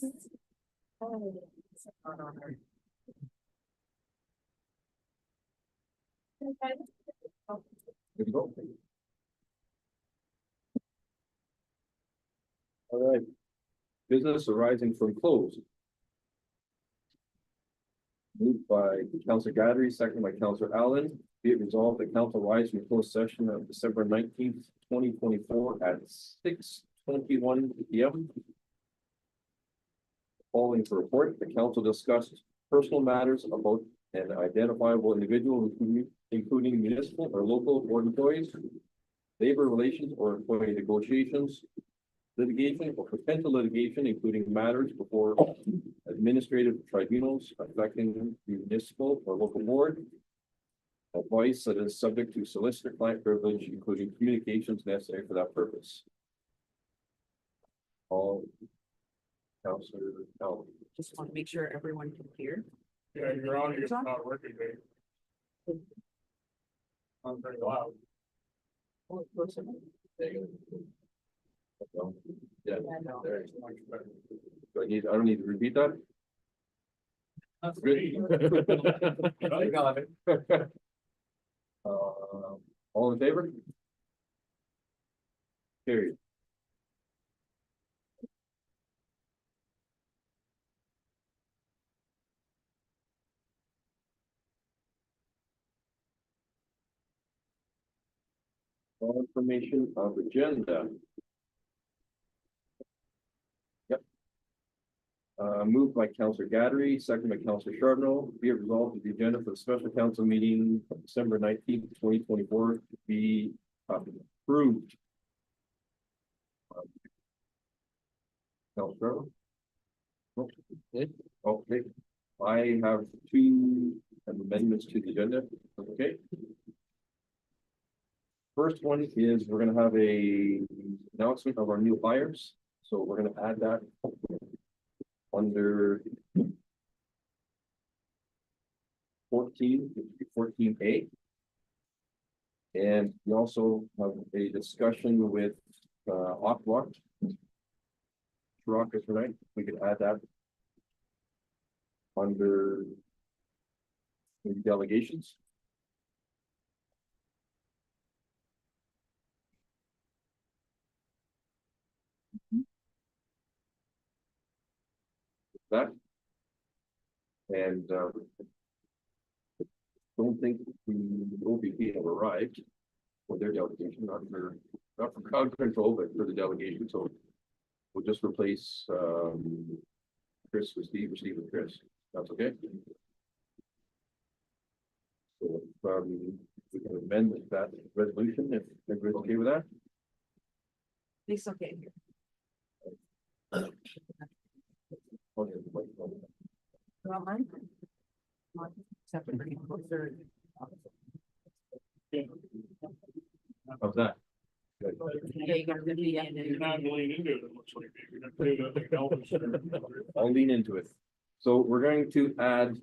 Good to go. All right. Business arising from close. Moved by Councilor Guthrie, second by Councilor Allen. Be it resolved that council rise from closed session of December 19th, 2024 at 6:21 p.m. Following the report, the council discussed personal matters about an identifiable individual, including municipal or local board employees, labor relations or employee negotiations, litigation or potential litigation, including matters before administrative tribunals affecting the municipal or local board, advice that is subject to solicitor-client privilege, including communications necessary for that purpose. All Councilor Allen. Just want to make sure everyone can hear. Yeah, you're on, it's not working, babe. I'm very loud. Yeah. Do I don't need to repeat that? That's Good. great. All in favor? Carried. All information of agenda. Yep. Moved by Councilor Guthrie, second by Councilor Charbonneau. Be it resolved that the agenda for the special council meeting of December 19th, 2024 to be approved. Councilor Charbonneau? Okay. I have two amendments to the agenda. Okay. First one is we're gonna have a announcement of our new hires. So we're gonna add that under 14A. And we also have a discussion with Aqua. Rock tonight. We could add that under the delegations. That. And don't think the OPP have arrived for their delegation, not for crowd control, but for the delegation. So we'll just replace Chris with Steve or Steve with Chris. That's okay. So we can amend that resolution if everybody's okay with that. It's okay. Well, mine. Separate. How's that? Good. Yeah, you gotta be in You're not leaning into it, it looks like. You're gonna do that, like Elvis. I'll lean into it. So we're going to add,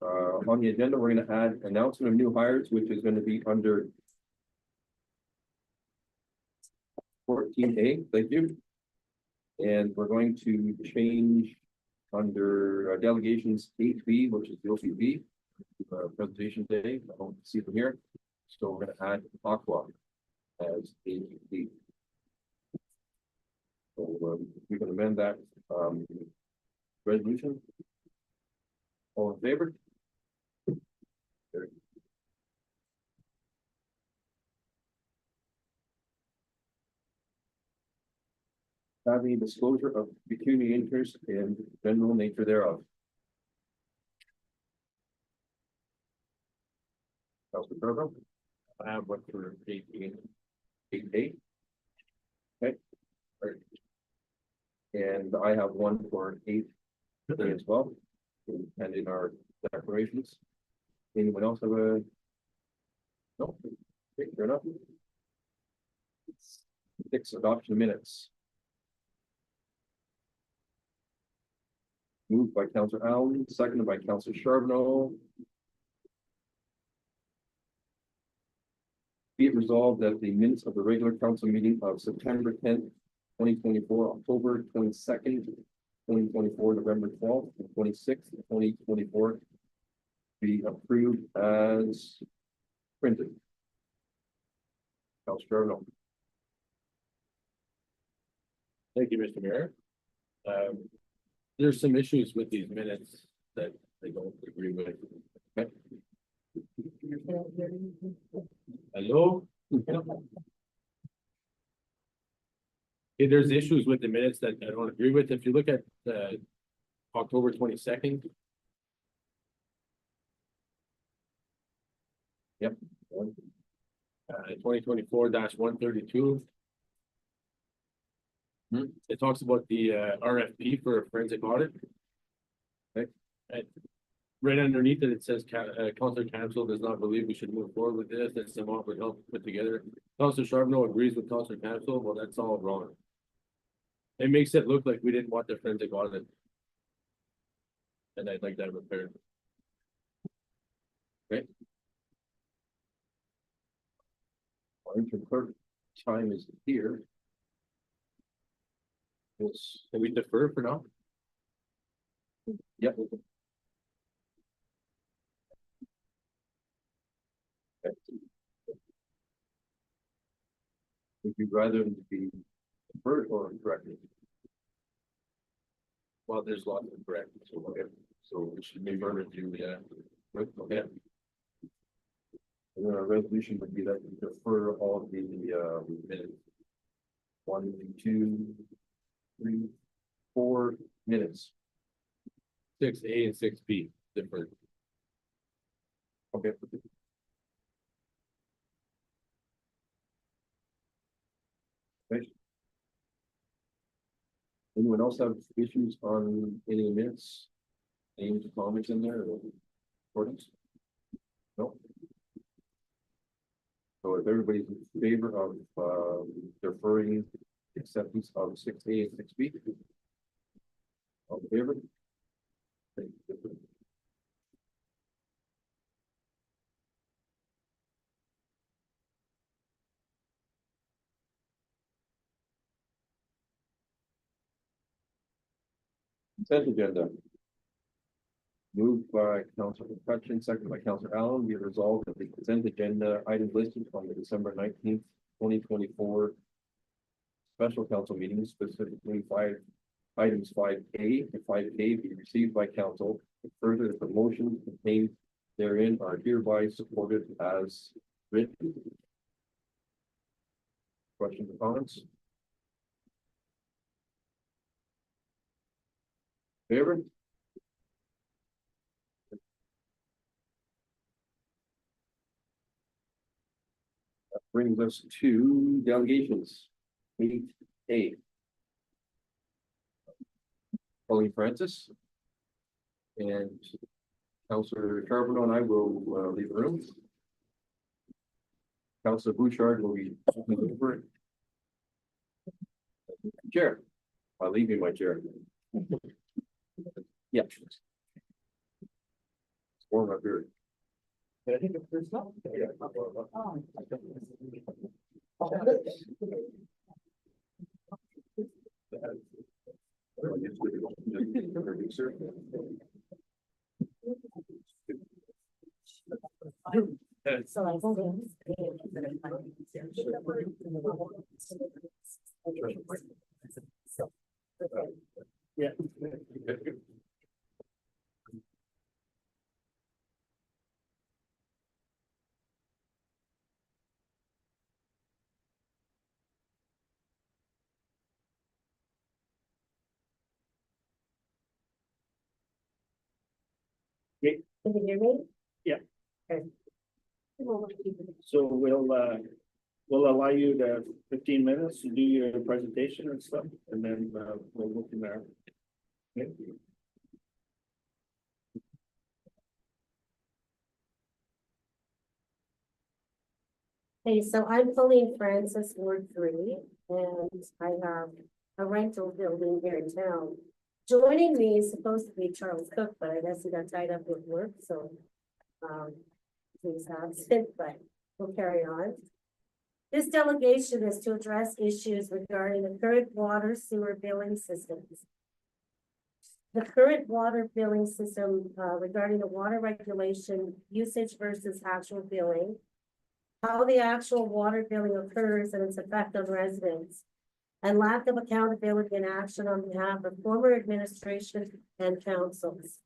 on the agenda, we're gonna add announcement of new hires, which is gonna be under 14A, thank you. And we're going to change under delegations 8B, which is the OPP, presentation day. I don't see them here. So we're gonna add Aqua as 8B. So we can amend that resolution. All in favor? Carried. Having disclosure of pecuniary interest and general nature thereof. Councilor Berger? I have one for 8A. Okay. Right. And I have one for 8A as well. And in our declarations. Anyone else have a? No. Okay, fair enough. 6, adoption minutes. Moved by Councilor Allen, seconded by Councilor Charbonneau. Be it resolved that the minutes of the regular council meeting of September 10th, 2024, October 22nd, 2024, November 12th, and 26th, 2024 be approved as printed. Councilor Arno. Thank you, Mr. Mayor. There's some issues with these minutes that I don't agree with. Okay. Hello? Okay, there's issues with the minutes that I don't agree with. If you look at October 22nd. Yep. 2024-132. It talks about the RFP for a forensic audit. Okay. And right underneath it, it says Councilor Cancel does not believe we should move forward with this. That's some offer help put together. Councilor Charbonneau agrees with Councilor Cancel. Well, that's all wrong. It makes it look like we didn't want the forensic audit. And I'd like that repaired. Interim clerk time is here. Yes. Can we defer for now? Yep. Okay. Would you rather be deferred or corrected? Well, there's lots of correct. So, okay. So we should maybe review the, Okay. And then our resolution would be that we defer all of the minutes. 1, 2, 3, 4 minutes. 6A and 6B different. Okay. Okay. Anyone else have issues on any minutes? Any comments in there or recordings? No. So if everybody's in favor of deferring acceptance of 6A and 6B. All in favor? Thank you. Consent agenda. Moved by Councilor McCutcheon, seconded by Councilor Allen. We have resolved that the consent agenda items listed on the December 19th, 2024 special council meeting, specifically items 5A and 5A be received by council. Further, the motions contained therein are hereby supported as written. Questions or comments? Favor? That brings us to delegations. 8A. Pauline Francis. And Councilor Charbonneau and I will leave the room. Councilor Bouchard will be taking over it. Chair, I'll leave you my chair. Yeah. Warm up here. I think if there's not. So I Yeah. Can you hear me? Yeah. Okay. So we'll allow you the 15 minutes to do your presentation and stuff, and then we'll look in there. Okay. Okay, so I'm Pauline Francis, Ward 3, and I have a rental building here in town. Joining me is supposed to be Charles Cook, but I guess he got tied up with work, so he's absent, but we'll carry on. This delegation is to address issues regarding the current water sewer billing systems. the current water billing system, regarding the water regulation usage versus actual billing, how the actual water billing occurs and its effect on residents, and lack of accountability and action on behalf of former administration and councils.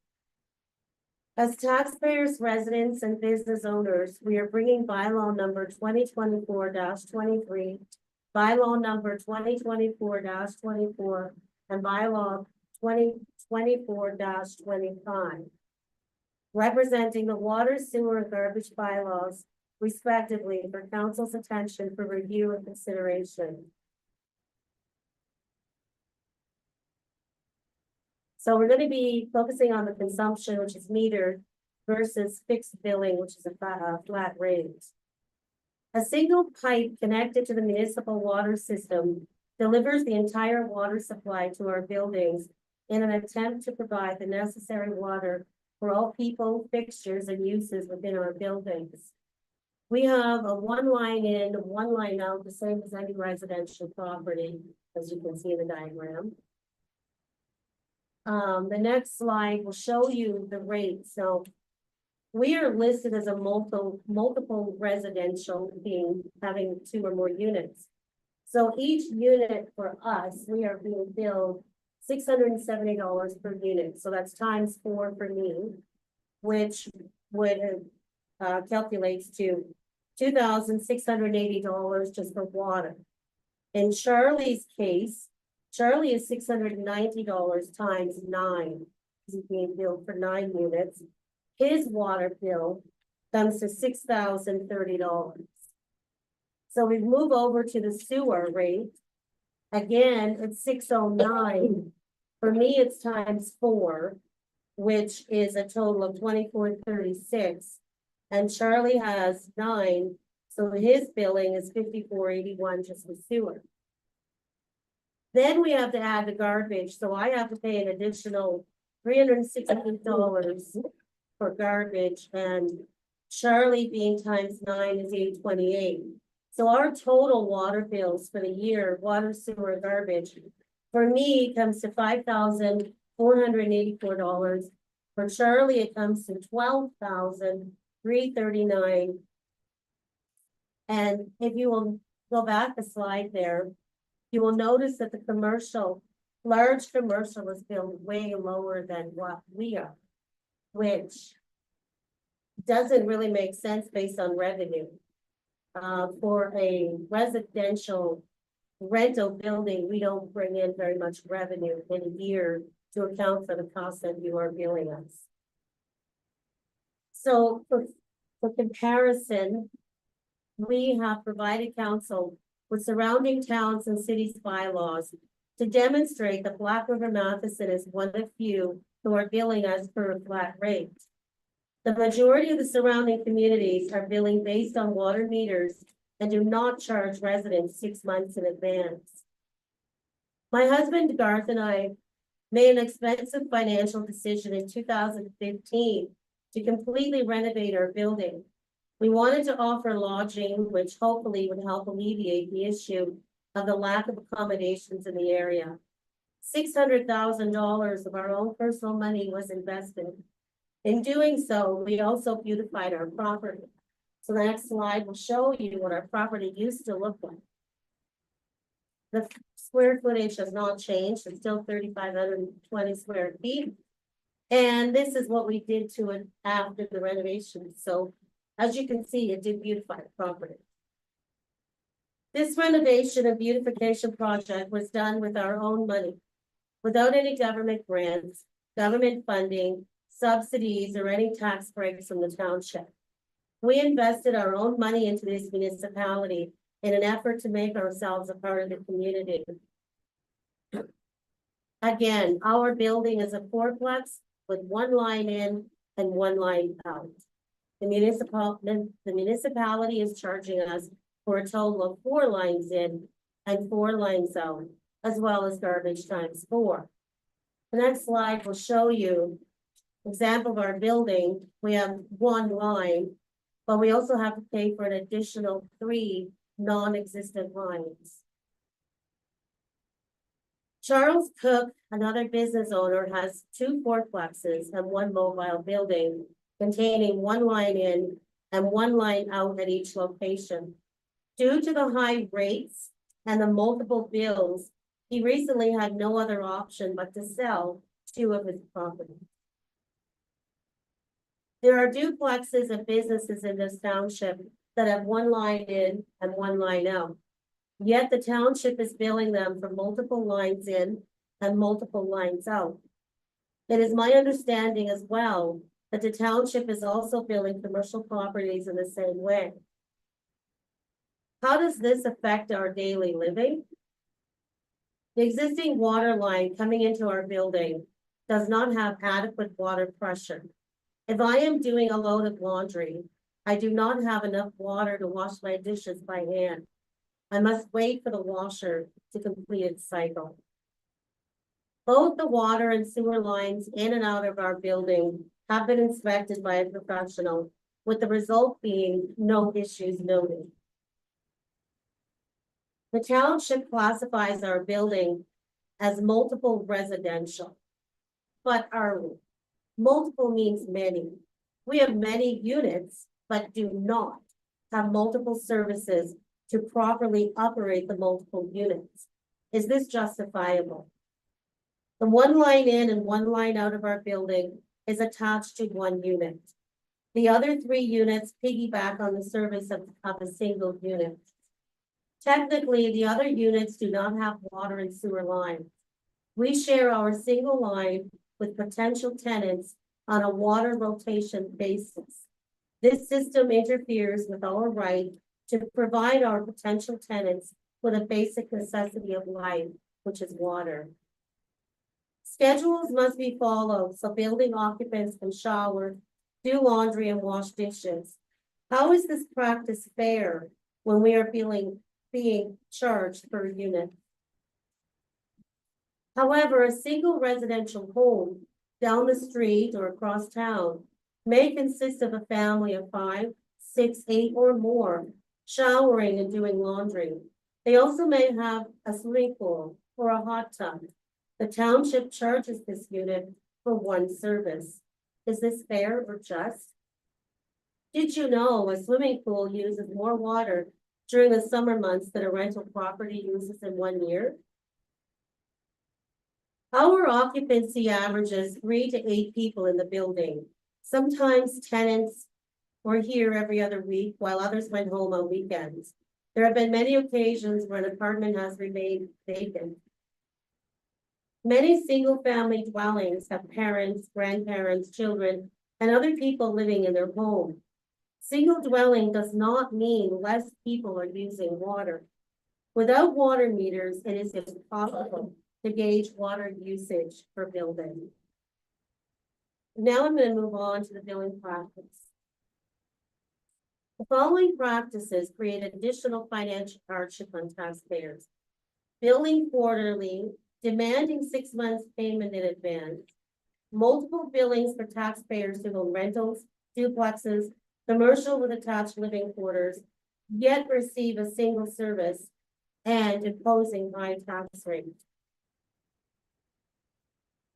As taxpayers, residents, and business owners, we are bringing bylaw number 2024-23, bylaw number 2024-24, and bylaw 2024-25, representing the water, sewer, and garbage bylaws respectively for council's attention for review and consideration. So we're going to be focusing on the consumption, which is metered, versus fixed billing, which is a flat rate. A single pipe connected to the municipal water system delivers the entire water supply to our buildings in an attempt to provide the necessary water for all people, fixtures, and uses within our buildings. We have a one line in, one line out, the same as any residential property, as you can see in the diagram. The next slide will show you the rate. So we are listed as a multiple residential being having 2 or more units. So each unit for us, we are being billed $670 per unit. So that's times 4 for me, which would calculates to $2,680 just for water. In Charlie's case, Charlie is $690 times 9. He's being billed for 9 units. His water bill comes to $6,030. So we move over to the sewer rate. Again, it's $609. For me, it's times 4, which is a total of $2436. And Charlie has 9, so his billing is $5481 just for sewer. Then we have to add the garbage, so I have to pay an additional $368 for garbage, and Charlie being times 9 is $828. So our total water bills for the year, water, sewer, garbage, for me comes to $5,484. For Charlie, it comes to $12,339. And if you will go back a slide there, you will notice that the large commercial is billed way lower than what we are, which doesn't really make sense based on revenue. For a residential rental building, we don't bring in very much revenue in a year to account for the cost that you are billing us. So for comparison, we have provided council with surrounding towns and cities bylaws to demonstrate that Black River Matheson is one of few who are billing us per a flat rate. The majority of the surrounding communities are billing based on water meters and do not charge residents 6 months in advance. My husband Garth and I made an expensive financial decision in 2015 to completely renovate our building. We wanted to offer lodging, which hopefully would help alleviate the issue of the lack of accommodations in the area. $600,000 of our own personal money was invested. In doing so, we also beautified our property. So the next slide will show you what our property used to look like. The square footage has not changed. It's still 3,520 square feet. And this is what we did to it after the renovation. So as you can see, it did beautify the property. This renovation and beautification project was done with our own money, without any government grants, government funding, subsidies, or any tax breaks from the township. We invested our own money into this municipality in an effort to make ourselves a part of the community. Again, our building is a 4-plex with 1 line in and 1 line out. The municipality is charging us for a total of 4 lines in and 4 lines out, as well as garbage times 4. The next slide will show you an example of our building. We have 1 line, but we also have to pay for an additional 3 non-existent lines. Charles Cook, another business owner, has 2 fourplexes and 1 mobile building containing 1 line in and 1 line out at each location. Due to the high rates and the multiple bills, he recently had no other option but to sell 2 of his properties. There are duplexes and businesses in this township that have 1 line in and 1 line out. Yet the township is billing them for multiple lines in and multiple lines out. It is my understanding as well that the township is also billing commercial properties in the same way. How does this affect our daily living? The existing water line coming into our building does not have adequate water pressure. If I am doing a load of laundry, I do not have enough water to wash my dishes by hand. I must wait for the washer to complete its cycle. Both the water and sewer lines in and out of our building have been inspected by a professional, with the result being no issues noted. The township classifies our building as multiple residential. But are we? Multiple means many. We have many units, but do not have multiple services to properly operate the multiple units. Is this justifiable? The 1 line in and 1 line out of our building is attached to 1 unit. The other 3 units piggyback on the service of a single unit. Technically, the other units do not have water and sewer lines. We share our single line with potential tenants on a water rotation basis. This system interferes with our right to provide our potential tenants with a basic necessity of life, which is water. Schedules must be followed so building occupants can shower, do laundry, and wash dishes. How is this practice fair when we are being charged per unit? However, a single residential home down the street or across town may consist of a family of 5, 6, 8, or more showering and doing laundry. They also may have a swimming pool or a hot tub. The township charges this unit for 1 service. Is this fair or just? Did you know a swimming pool uses more water during the summer months than a rental property uses in 1 year? Our occupancy averages 3 to 8 people in the building. Sometimes tenants were here every other week while others went home on weekends. There have been many occasions where an apartment has remained vacant. Many single-family dwellings have parents, grandparents, children, and other people living in their home. Single dwelling does not mean less people are using water. Without water meters, it is impossible to gauge water usage per building. Now I'm going to move on to the billing practice. The following practices create additional financial hardship on taxpayers. Billing quarterly, demanding 6 months payment in advance, multiple billings for taxpayers who own rentals, duplexes, commercial with attached living quarters, yet receive a single service, and imposing high tax rates.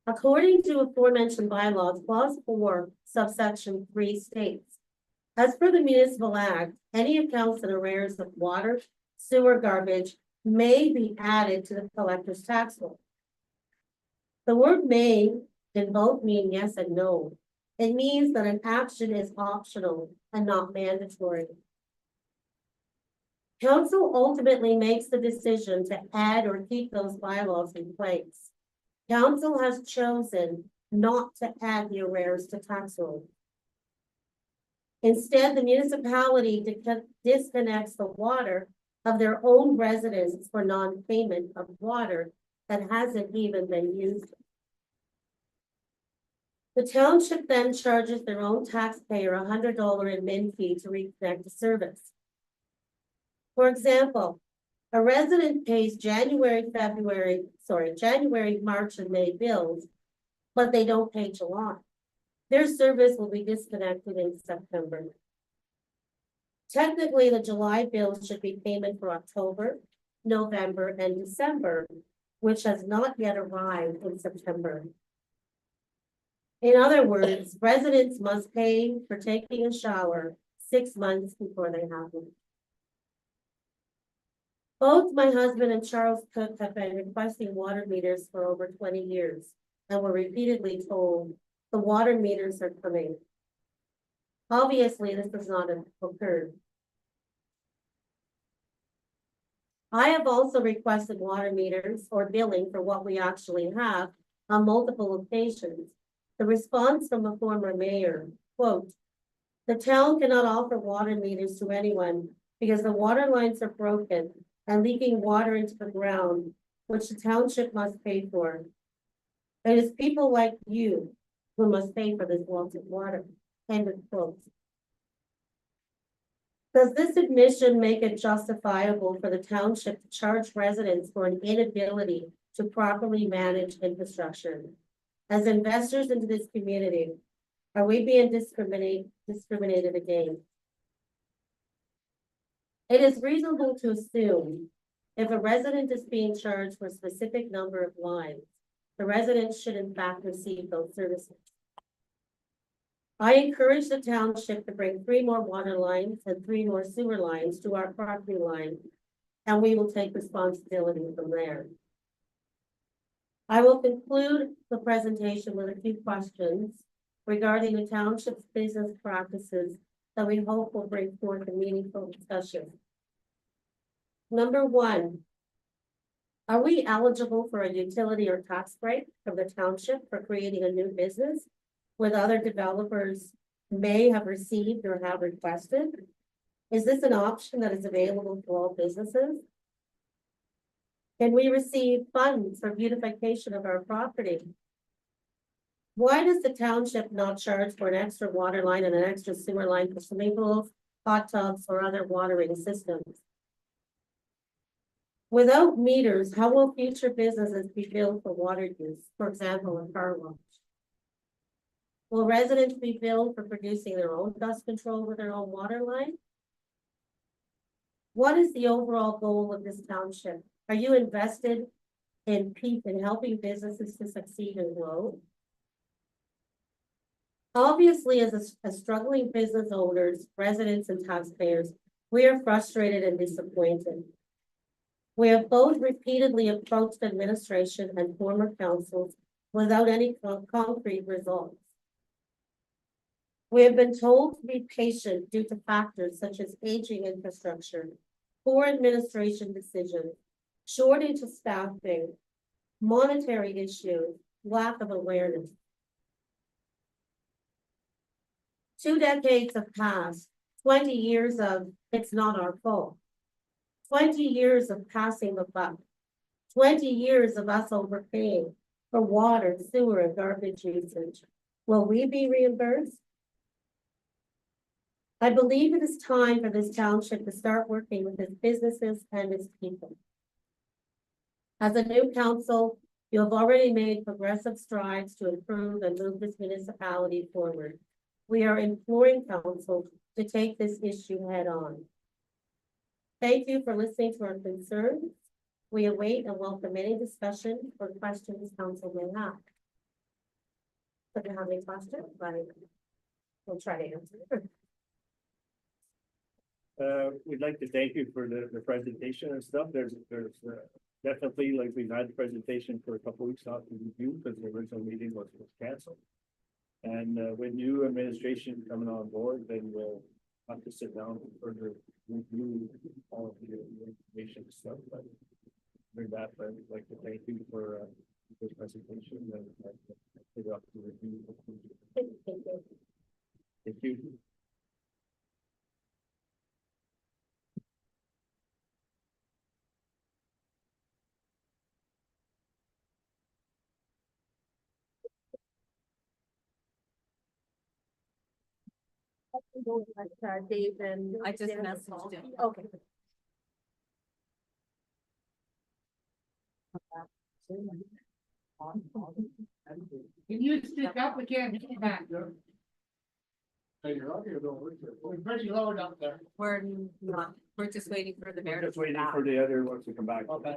According to aforementioned bylaws, clause 4, subsection 3 states, as per the Municipal Act, any accounts and arrears of water, sewer, garbage may be added to the collector's tax roll. The word may in both mean yes and no. It means that an action is optional and not mandatory. Council ultimately makes the decision to add or keep those bylaws in place. Council has chosen not to add the arrears to tax roll. Instead, the municipality disconnects the water of their own residents for non-payment of water that hasn't even been used. The township then charges their own taxpayer $100 admin fee to reconnect the service. For example, a resident pays January, March, and May bills, but they don't pay July. Their service will be disconnected in September. Technically, the July bills should be payment for October, November, and December, which has not yet arrived in September. In other words, residents must pay for taking a shower 6 months before they have one. Both my husband and Charles Cook have been requesting water meters for over 20 years and were repeatedly told the water meters are coming. Obviously, this has not occurred. I have also requested water meters or billing for what we actually have on multiple occasions. The response from a former mayor, quote, "The town cannot offer water meters to anyone because the water lines are broken and leaking water into the ground, which the township must pay for. It is people like you who must pay for this wanted water." End of quote. Does this admission make it justifiable for the township to charge residents for an inability to properly manage infrastructure? As investors into this community, are we being discriminated against? It is reasonable to assume if a resident is being charged for a specific number of lines, the resident should in fact receive those services. I encourage the township to bring 3 more water lines and 3 more sewer lines to our property line, and we will take responsibility from there. I will conclude the presentation with a few questions regarding the township's business practices that we hope will bring forth a meaningful discussion. Number 1, are we eligible for a utility or tax break from the township for creating a new business with other developers may have received or have requested? Is this an option that is available to all businesses? Can we receive funds for beautification of our property? Why does the township not charge for an extra water line and an extra sewer line for swimming pools, hot tubs, or other watering systems? Without meters, how will future businesses be billed for water use, for example, a car wash? Will residents be billed for producing their own dust control with their own water line? What is the overall goal of this township? Are you invested in helping businesses to succeed and grow? Obviously, as struggling business owners, residents, and taxpayers, we are frustrated and disappointed. We have both repeatedly approached administration and former councils without any concrete results. We have been told to be patient due to factors such as aging infrastructure, poor administration decisions, shortage of staffing, monetary issues, lack of awareness. 2 decades have passed, 20 years of it's not our fault, 20 years of passing the buck, 20 years of us overpaying for water, sewer, and garbage usage. Will we be reimbursed? I believe it is time for this township to start working with its businesses and its people. As a new council, you have already made progressive strides to improve and move this municipality forward. We are imploring council to take this issue head on. Thank you for listening to our concerns. We await and welcome any discussion or questions council may have. If you have any questions, we'll try to answer. We'd like to thank you for the presentation and stuff. There's definitely, like, we've had the presentation for a couple weeks off to review because the original meeting was canceled. And with new administration coming on board, then we'll have to sit down and further review all of the information and stuff. But bring that, but I'd like to thank you for this presentation and figure out to review. Thank you. Dave and I just messaged him. Okay. Can you speak up? We can't get back. We're pretty low up there. We're not, we're just waiting for the mayor. Just waiting for the other ones to come back. Okay.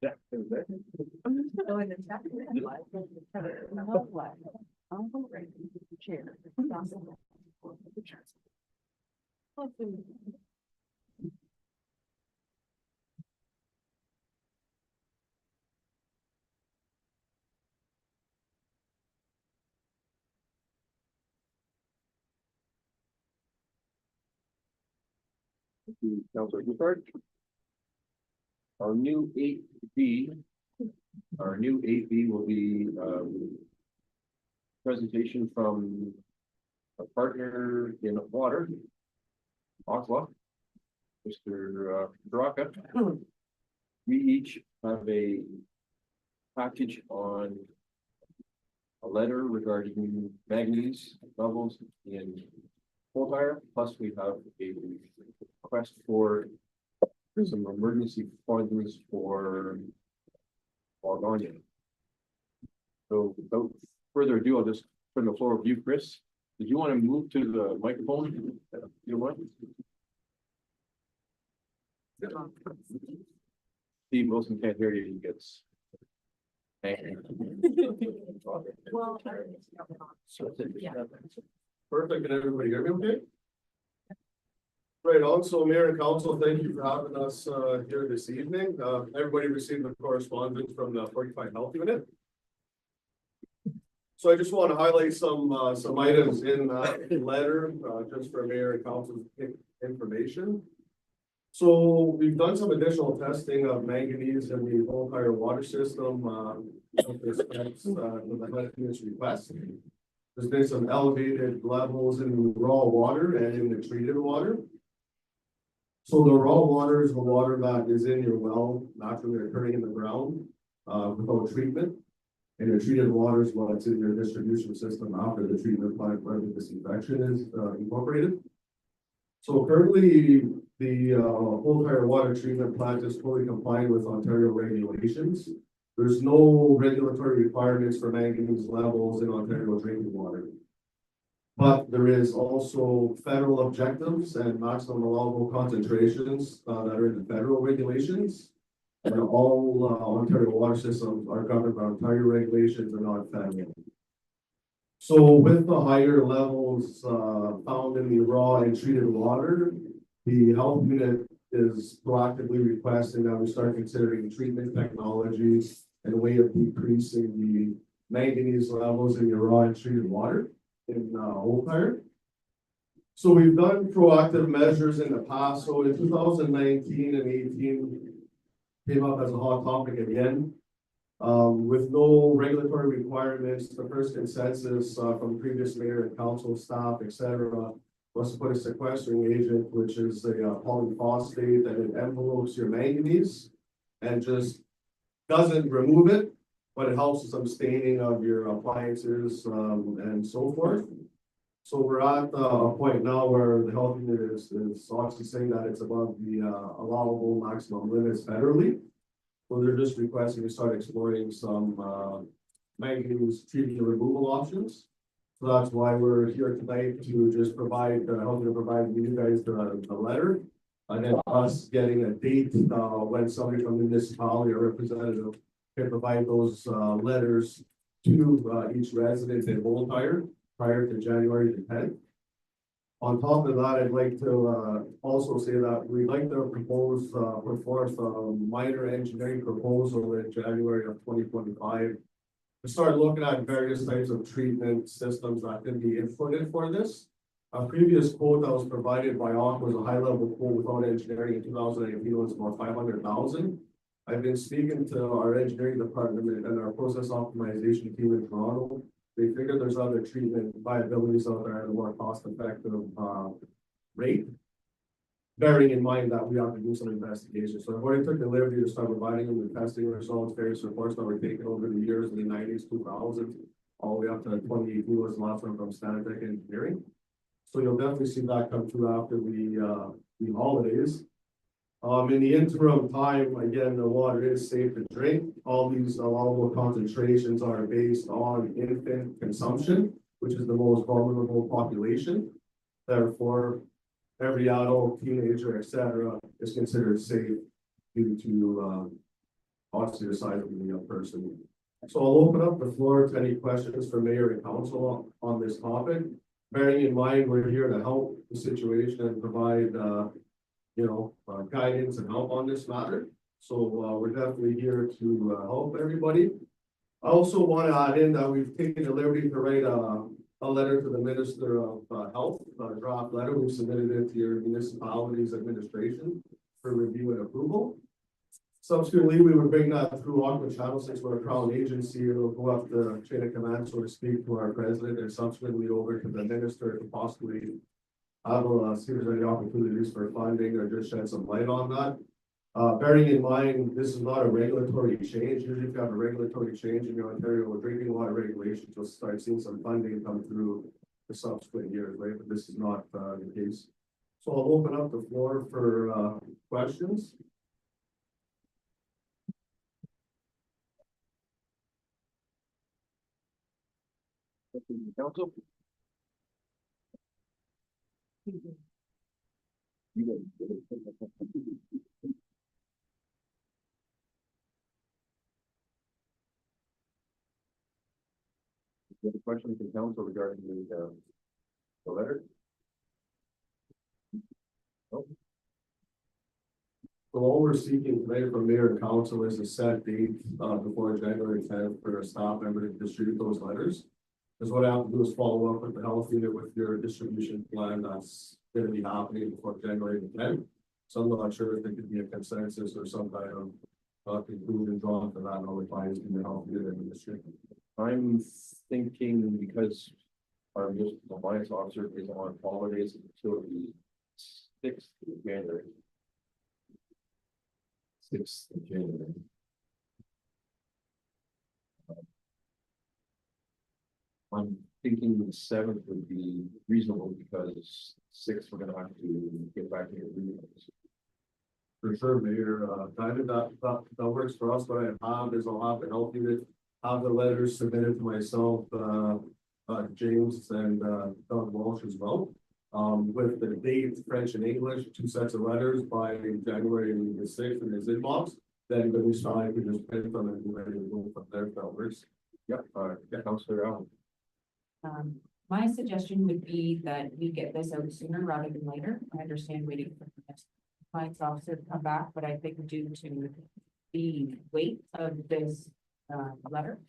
Yeah. Councilor Gifford. Our new eight B. Our new eight B will be, presentation from a partner in water. Aqua. Mr. Baraka. We each have a package on a letter regarding manganese levels in coal tar, plus we have a request for some emergency funds for Algonia. So without further ado, I'll just turn the floor over to you, Chris. Did you want to move to the microphone? You want? Steve Wilson can't hear you, he gets. Perfect, can everybody hear me okay? Right, also, Mayor and Council, thank you for having us here this evening. Everybody received the correspondence from the 45 Health Unit. So I just want to highlight some items in that letter, just for Mayor and Council's information. So we've done some additional testing of manganese in the whole entire water system, with respect to the Health Unit's request. There's been some elevated levels in the raw water and in the treated water. So the raw water is the water that is in your well, naturally occurring in the ground, without treatment. And your treated water is what's in your distribution system after the treatment plant where the disinfection is incorporated. So currently, the whole entire water treatment plant is fully compliant with Ontario regulations. There's no regulatory requirements for manganese levels in Ontario drinking water. But there is also federal objectives and maximum allowable concentrations that are in the federal regulations. And all Ontario water systems are governed by Ontario regulations and not federal. So with the higher levels found in the raw and treated water, the health unit is proactively requesting that we start considering treatment technologies and a way of decreasing the manganese levels in your raw and treated water in Old Fire. So we've done proactive measures in the past. So in 2019 and 18 came up as a hot topic again. With no regulatory requirements, the first consensus from previous mayor and council staff, etc., was to put a sequestering agent, which is a polyphosphate that it envelopes your manganese and just doesn't remove it, but it helps with some staining of your appliances and so forth. So we're at a point now where the health unit is obviously saying that it's above the allowable maximum limits federally. So they're just requesting to start exploring some manganese treating and removal options. So that's why we're here tonight to just provide, helping to provide you guys the letter. And then us getting a date when somebody from the municipality or representative can provide those letters to each resident in Old Fire prior to January the 10th. On top of that, I'd like to also say that we'd like to propose, put forth a minor engineering proposal in January of 2025. To start looking at various types of treatment systems that can be inputted for this. A previous quote that was provided by Aqua was a high level quote without engineering in 2018 was about 500,000. I've been speaking to our engineering department and our process optimization team in Toronto. They figure there's other treatment viabilities out there at a more cost effective rate. Bearing in mind that we have to do some investigation. So I've already took the liberty to start providing them with testing results, various reports that were taken over the years in the 90s, 2000s, all the way up to 2018 was the last one from Stantec Engineering. So you'll definitely see that come through after the holidays. In the interim time, again, the water is safe to drink. All these allowable concentrations are based on infant consumption, which is the most vulnerable population. Therefore, every adult, teenager, etc., is considered safe due to obviously decided to be a person. So I'll open up the floor to any questions for mayor and council on this topic. Bearing in mind, we're here to help the situation and provide, guidance and help on this matter. So, we're definitely here to, help everybody. I also want to add in that we've taken the liberty to write a letter to the Minister of Health, a draft letter. We've submitted it to your municipality's administration for review and approval. Subsequently, we would bring that through Aqua Channel since we're a Crown agency. It'll go up the chain of command, so to speak, to our president and subsequently over to the minister to possibly have see if there's any opportunities for funding or just shed some light on that. Bearing in mind, this is not a regulatory change. Usually if you have a regulatory change in your Ontario drinking water regulations, you'll start seeing some funding come through the subsequent years, right? But this is not the case. So I'll open up the floor for questions. Council? You got- You have a question from council regarding the letter? So all we're seeking today from mayor and council is a set date before January 10th for a staff member to distribute those letters. Because what I have to do is follow up with the health unit with your distribution plan that's going to be happening before January 10th. So I'm not sure if there could be a consensus or some kind of conclusion drawn for that, or advice from the health unit and the district. I'm thinking because our municipal compliance officer is on holidays until the 6th of January. 6th of January. I'm thinking the 7th would be reasonable because 6th, we're gonna have to get back here. For sure, Mayor, that works for us. What I have is I'll have the health unit have the letters submitted to myself, James and Doug Walsh as well. With the date, French and English, 2 sets of letters by January the 6th in his inbox. Then the new side, we just print them and we're ready to go from there. If that works. Yep, Councilor Allen. My suggestion would be that we get this out sooner rather than later. I understand waiting for the next compliance officer to come back, but I think due to the weight of this letter,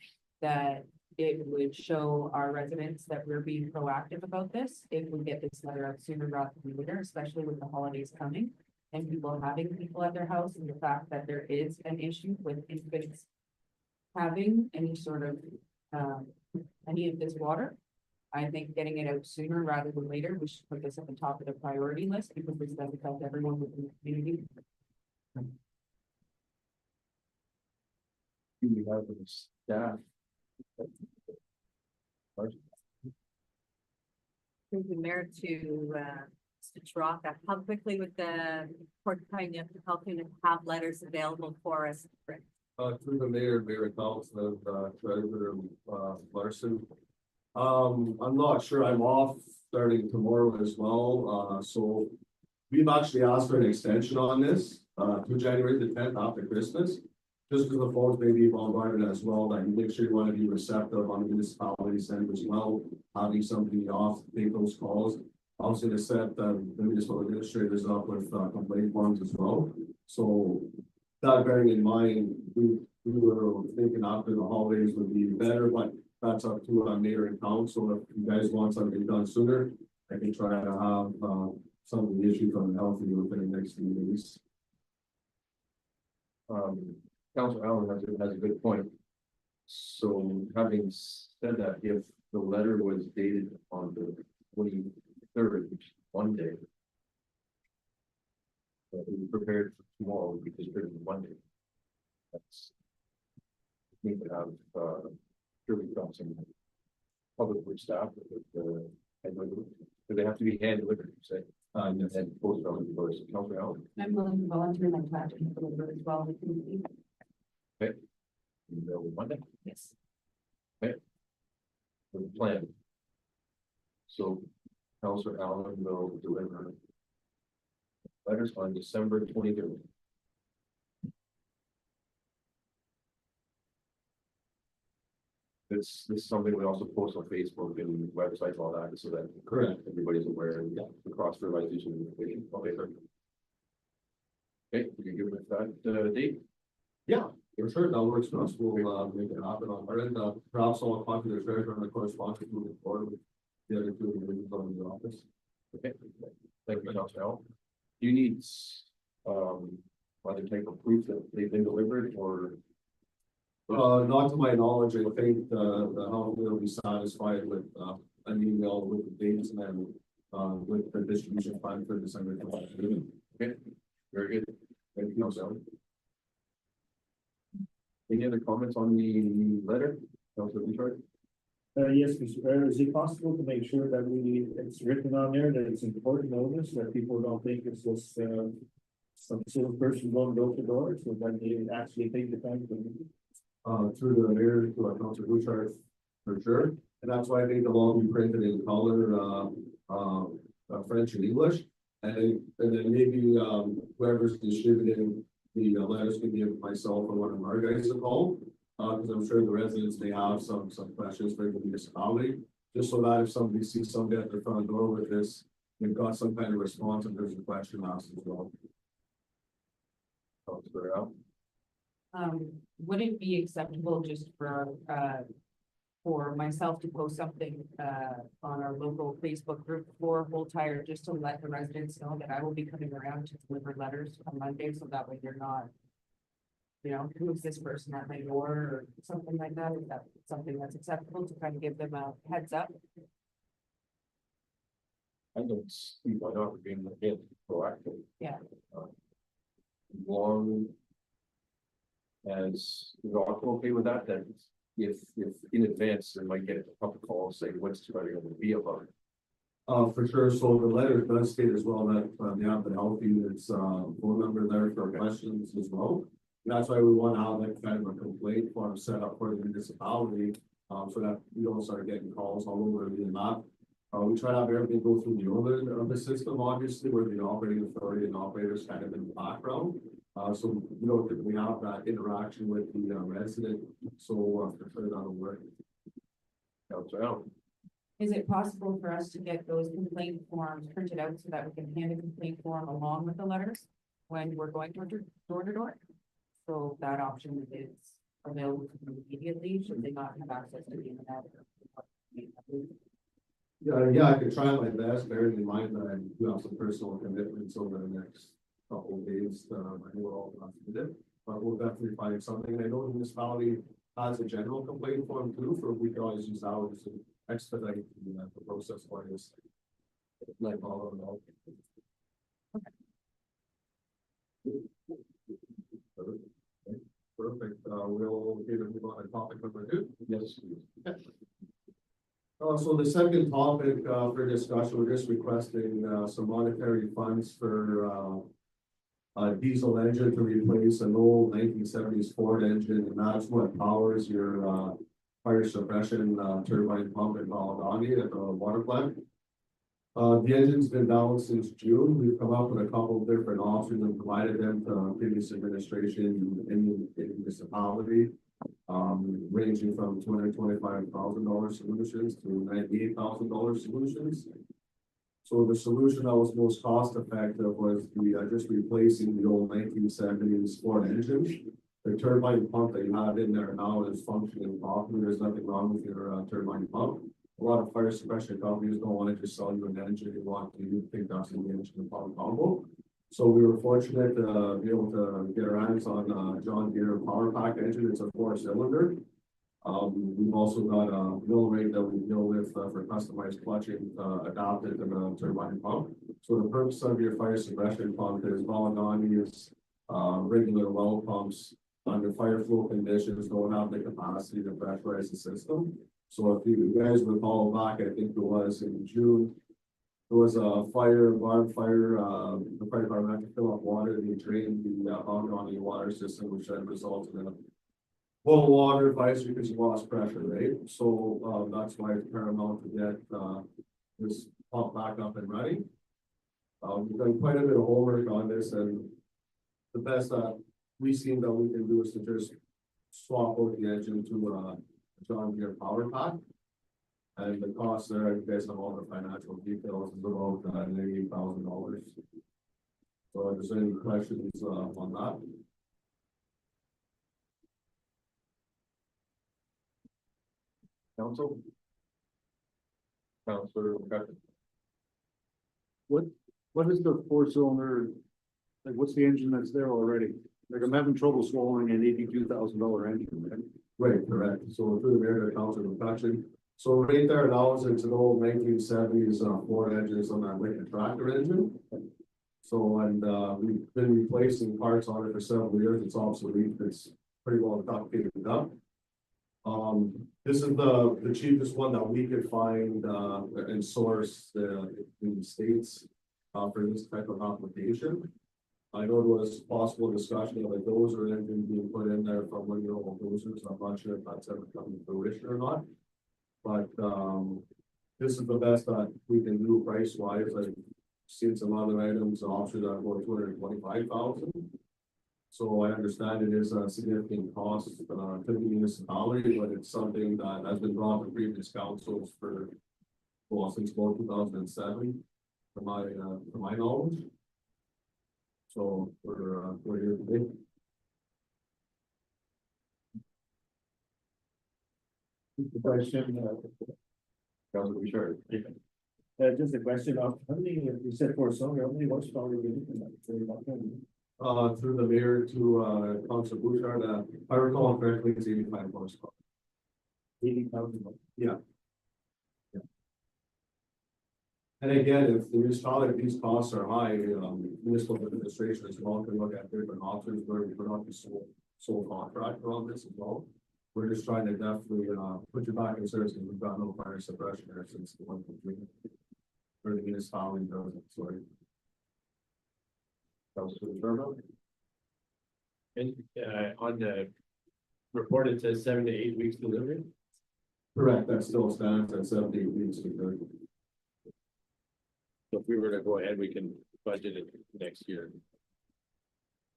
that it would show our residents that we're being proactive about this if we get this letter out sooner rather than later, especially with the holidays coming and people having people at their house, and the fact that there is an issue with infants having any sort of any of this water. I think getting it out sooner rather than later, we should put this at the top of the priority list because this does affect everyone within the community. We have the staff. Thank you, Mayor, to Rocca, how quickly would the Port Pine Health Unit have letters available for us? Through the mayor, Mayor Council, Treasurer Larson. I'm not sure. I'm off starting tomorrow as well. So we've actually asked for an extension on this to January the 10th after Christmas. Just because the phones may be bombarded as well, that you make sure you want to be receptive on the municipality's end as well, having somebody off to take those calls. Also to set the municipal administrators up with complaint forms as well. So that bearing in mind, we were thinking after the holidays would be better, but that's up to mayor and council. If you guys want something done sooner, I can try to have some of the issues on the health unit within the next few days. Councilor Allen has a good point. So having said that, if the letter was dated on the 23rd, which is one day, we prepared for tomorrow because it's Monday. That's we could have surely got some public works staff with do they have to be hand delivered, you say? And post on the doors. Councilor Allen. I'm willing to volunteer my time to deliver as well. Available Monday. Yes. With the plan. So Councilor Allen will deliver letters on December 23rd. this is something we also post on Facebook and websites, all that, so that. Correct. Everybody's aware and the cross fertilization information. Okay, sir. Okay, we can give it that, date. Yeah, for sure, that works for us, we'll, make it happen on our end, perhaps I'll talk to the treasurer and the correspondence moving forward with the other two individuals on the office. Okay, thank you, Councilor Al. Do you need, other type of proof that they've been delivered or? Not to my knowledge, I think the health will be satisfied with, an email with the dates and then, with the distribution plan for December. Okay, very good. Thank you, Councilor. Any other comments on the letter? Councilor Bouchard? Yes, Mr. Mayor, is it possible to make sure that it's written on there that it's important notice, that people don't think it's just, some sort of person going door to door, so that they actually take the time to. Through the mayor to our Councilor Bouchard, for sure, and that's why I think they'll all be printed in color, French and English. And then maybe, whoever's distributing the letters can give myself or one of our guys a call. Because I'm sure the residents may have some questions for the municipality, just so that if somebody sees somebody at their front door with this, they've got some kind of response and there's a question asked as well. Councilor Al? Would it be acceptable just for myself to post something, on our local Facebook group for Whole Tire, just to let the residents know that I will be coming around to deliver letters on Monday, so that way they're not, you know, who is this person at my door or something like that? Is that something that's acceptable to kind of give them a heads up? I don't see why not, we're being again proactive. Yeah. Long as you're all okay with that, then if in advance, they might get a couple calls saying what's too early to be about. For sure, so the letter does state as well that, they have the health unit's, phone number there for questions as well. That's why we want to have like kind of a complaint form set up for the municipality, so that we don't start getting calls all over the map. We try to have everything go through the orbit of the system, obviously, where the operating authority and operators kind of in the background. So we don't typically have that interaction with the resident, so for sure that'll work. Councilor Al? Is it possible for us to get those complaint forms printed out so that we can hand a complaint form along with the letters when we're going door to door? So that option is available to them immediately, should they not have access to the internet? Yeah, I could try my best, bearing in mind that I do have some personal commitments over the next couple of days, I know we're all not to do it, but we'll definitely find something. I know the municipality has a general complaint form too, for we can always use ours to expedite the process for this. Like all of them. Perfect, we'll either move on to topic number 2. Yes. So the second topic, for discussion, we're just requesting, some monetary funds for, a diesel engine to replace an old 1970s Ford engine, and that's what powers your, fire suppression, turbine pump in Maladani at the water plant. The engine's been down since June. We've come up with a couple of different options and provided them to previous administration in the municipality. Ranging from $225,000 solutions to $98,000 solutions. So the solution that was most cost effective was the just replacing the old 1970s Ford engine. The turbine pump that you have in there now is functioning properly. There's nothing wrong with your turbine pump. A lot of fire suppression companies don't want to just sell you an engine. They want to think that's an engine and pump combo. So we were fortunate to be able to get our hands on John Deere Power Pack engine. It's a 4-cylinder. We've also got a mill rate that we deal with for customized clutching adapted to the turbine pump. So the purpose of your fire suppression pump is Maladani's regular well pumps under fire flow conditions don't have the capacity to pressurize the system. So if you guys recall back, I think it was in June, there was a barbed fire, the fire department had to fill up water, and they drained the Maladani water system, which then resulted in a well water advisory because you lost pressure, right? So that's why it's paramount to get this pump back up and running. We've done quite a bit of homework on this, and the best that we seen that we can do is to just swap out the engine to John Deere Power Pack. And the cost there, based on all the financial details, is about $98,000. So if there's any questions on that? Council? Councilor McCutcheon. What is the four-cylinder, like, what's the engine that's there already? Like, I'm having trouble swallowing an $82,000 engine, right? Right, correct. So through the mayor to Councilor McCutcheon. So right there now is it's an old 1970s Ford engine, it's on that Lincoln tractor engine. So, and we've been replacing parts on it for several years. It's obsolete. It's pretty well complicated up. This is the cheapest one that we could find and source in the States for this type of application. I know there was possible discussion of a dozer engine being put in there from one of your old dozers. I'm not sure if that's ever come to fruition or not. But this is the best that we can do price wise. I've seen some other items options that are about $225,000. So I understand it is a significant cost to the municipality, but it's something that has been brought to previous councils for, well, since about 2007, to my knowledge. So we're here today. The question, Councilor Bouchard. just a question of, how many, you said for cylinder, how many horsepower are you looking at? Through the mayor to Councilor Bouchard, if I recall correctly, it's 85 horsepower. 80,000. Yeah. And again, if the municipality, these costs are high, municipal administration as well can look at different options where we could not be sole contractor on this as well. We're just trying to definitely put you back in service, and we've got no fire suppression there since the one between. Or the municipality does it, sorry. Councilor Sherman. And on the report, it says 7 to 8 weeks delivery. Correct, that still stands at 7 to 8 weeks. So if we were to go ahead, we can budget it next year.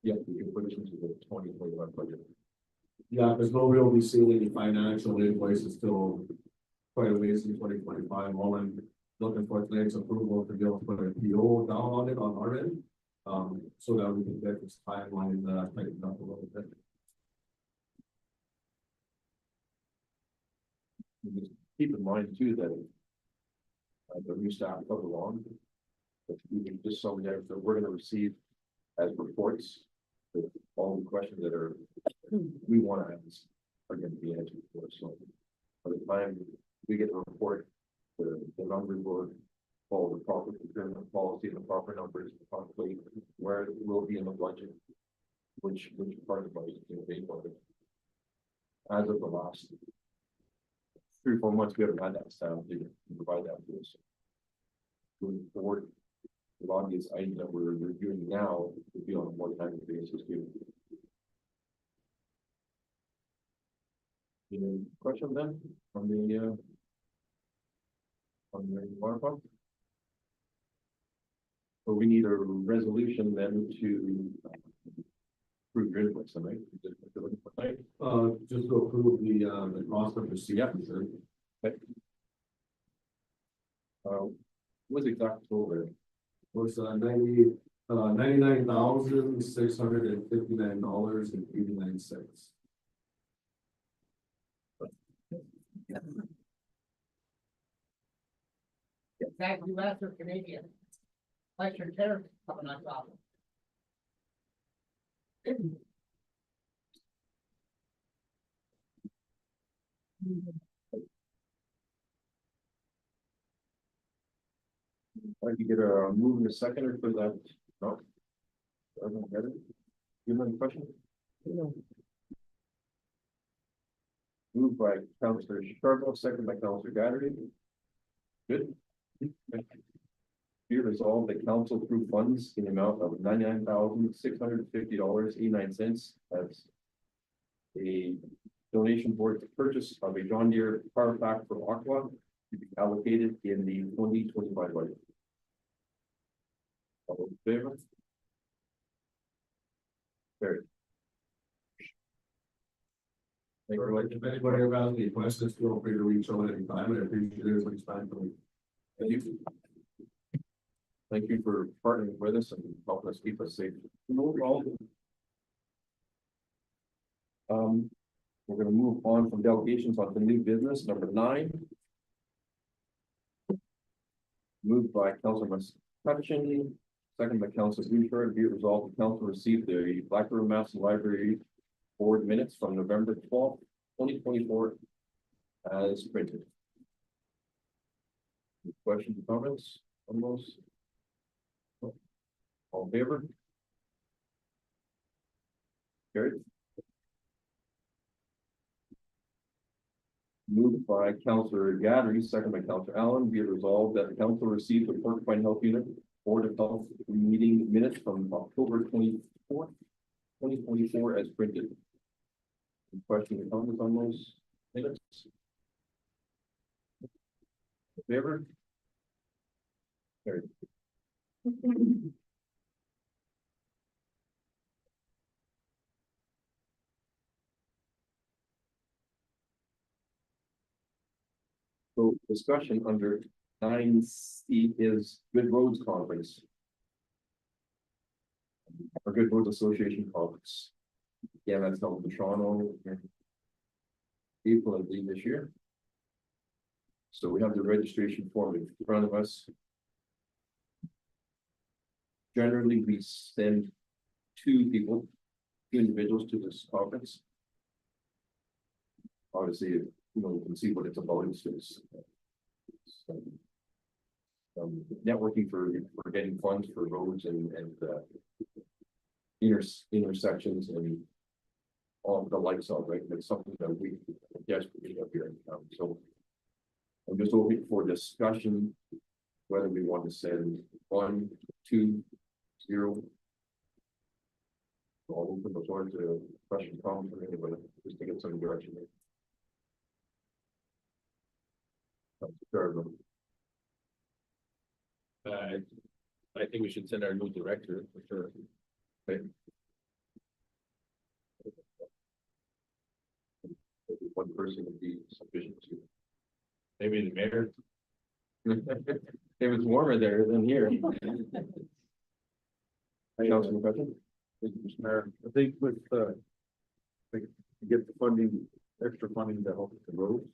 Yeah, we can put it into the 2021 budget. Yeah, because nobody will be seeing any financial invoices till quite a ways in 2025. All I'm looking for tonight's approval to be able to put a PO down on it on our end. So that we can get this timeline tightened up a little bit. Just keep in mind too that the new staff come along. But we can just some there that we're gonna receive as reports. With all the questions that are, we want to ask are gonna be answered for us. So by the time we get a report, the numbers will follow the proper procurement policy, the proper numbers, probably where it will be in the budget. Which part of the budget is gonna be for it. As of the last 3 or 4 months, we haven't had that staff to provide that to us. Moving forward, a lot of these items that we're reviewing now will be on a one-time basis too. Any questions then on the water pump? So we need a resolution then to approve your invoice, right? Just to approve the cost of the CF. What's the exact total there? Was $99,659.89. That US or Canadian? Like your tariff coming on top. I can get a move in a second or for that. No. Doesn't get it. You have any question? Moved by Councilor Scarborough, second by Councilor Guthrie. Good. Be resolved that council approve funds in the amount of $99,650.89 as a donation towards the purchase of a John Deere power pack from Aqua to be allocated in the 2025 budget. All those in favor? Carried. Thank you very much. If anybody ever has any questions, feel free to reach out anytime. I appreciate everybody's time. Thank you. Thank you for partnering with us and helping us keep us safe. No problem. We're gonna move on from delegations on to new business, number 9. Moved by Councilor McCutcheon, second by Councilor Bouchard, be it resolved, the council received the Black River Master Library board minutes from November 12th, 2024 as printed. Any questions, or comments on those? All in favor? Carried. Moved by Councilor Gadry, second by Councilor Allen, be it resolved that the council received the Porcupine Health Unit Board of Health meeting minutes from October 24th, 2024 as printed. Any questions or comments on those minutes? In favor? Carried. So discussion under 9C is Good Roads Conference. Or Good Roads Association Conference. Yeah, that's held in Toronto in April, I believe, this year. So we have the registration form in front of us. Generally, we send 2 people, 2 individuals to this conference. Obviously, you can see what it's about. It's networking for getting funds for roads and intersections and all the lights of, right? That's something that we desperately need up here in town. So I'm just looking for discussion, whether we want to send 1, 2, 0. I'll open the floor to question, comments, or anybody, just to get some direction. I think we should send our new director for sure. Okay. Maybe 1 person would be sufficient to. Maybe the mayor. It was warmer there than here. Councilman Cutchin? Thank you, Mr. Mayor. I think with, to get the funding, extra funding to help with the roads.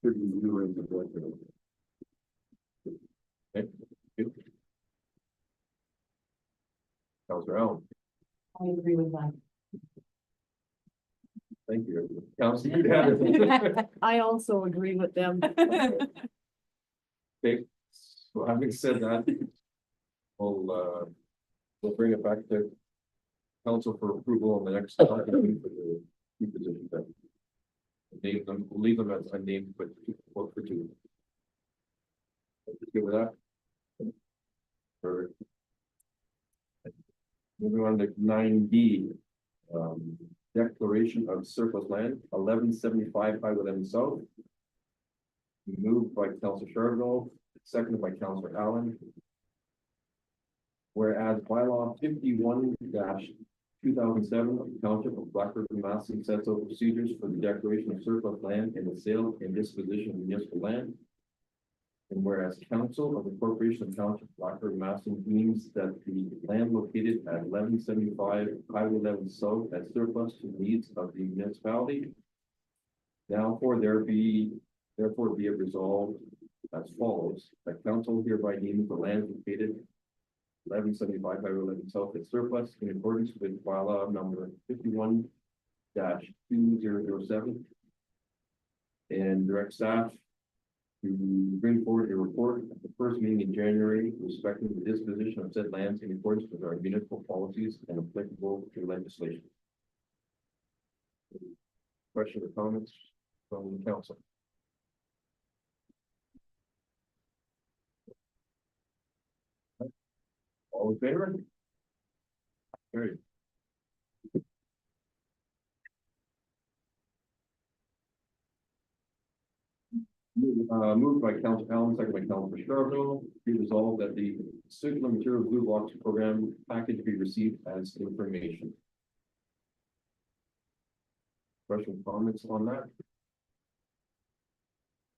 Should be doing the budget. Okay. Good. Councilor Allen, I agree with that. thank you. Councilor You'd I also agree with them. Okay, so having said that, we'll bring it back to council for approval on the next document for the 2 positions. Name them, leave them as unnamed, but work for 2. Good with that? Perfect. Moving on to 9D. Declaration of surplus land, 1175 Highway 11 South. Moved by Councilor Charbonneau, seconded by Councilor Allen. Whereas bylaw 51-2007 of the Township of Black River, Massey sets out procedures for the declaration of surplus land and the sale and disposition of municipal land. And whereas council of the Corporation of Township of Black River, Massey deems that the land located at 1175 Highway 11 South as surplus to the needs of the municipality. Therefore be it resolved as follows: that council hereby deems the land located 1175 Highway 11 South as surplus in accordance with bylaw number 51-2007. And direct staff to bring forward a report at the first meeting in January respecting the disposition of said lands in accordance with our municipal policies and applicable to legislation. Questions or comments from the council? All in favor? Carried. Moved by Councilor Allen, second by Councilor Charbonneau, be resolved that the circular material blue box program package be received as information. Questions, comments on that?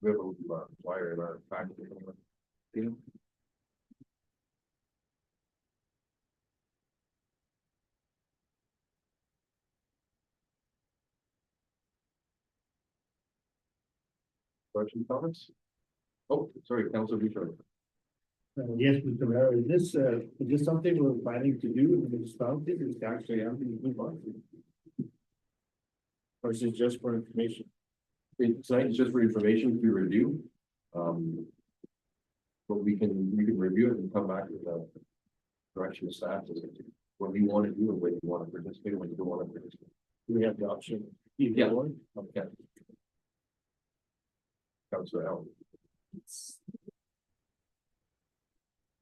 We have a flyer in our package. Yeah. Questions, comments? Oh, sorry, Councilor Bouchard. Yes, Mr. Mayor, is this something we're planning to do in the municipality, is to actually have to move on? Or is it just for information? Tonight is just for information to review. But we can review it and come back with a direction of staff as to what you want to do and when you want to participate, and when you don't want to participate. Do we have the option? Either Yeah. one? Okay. Councilor Allen.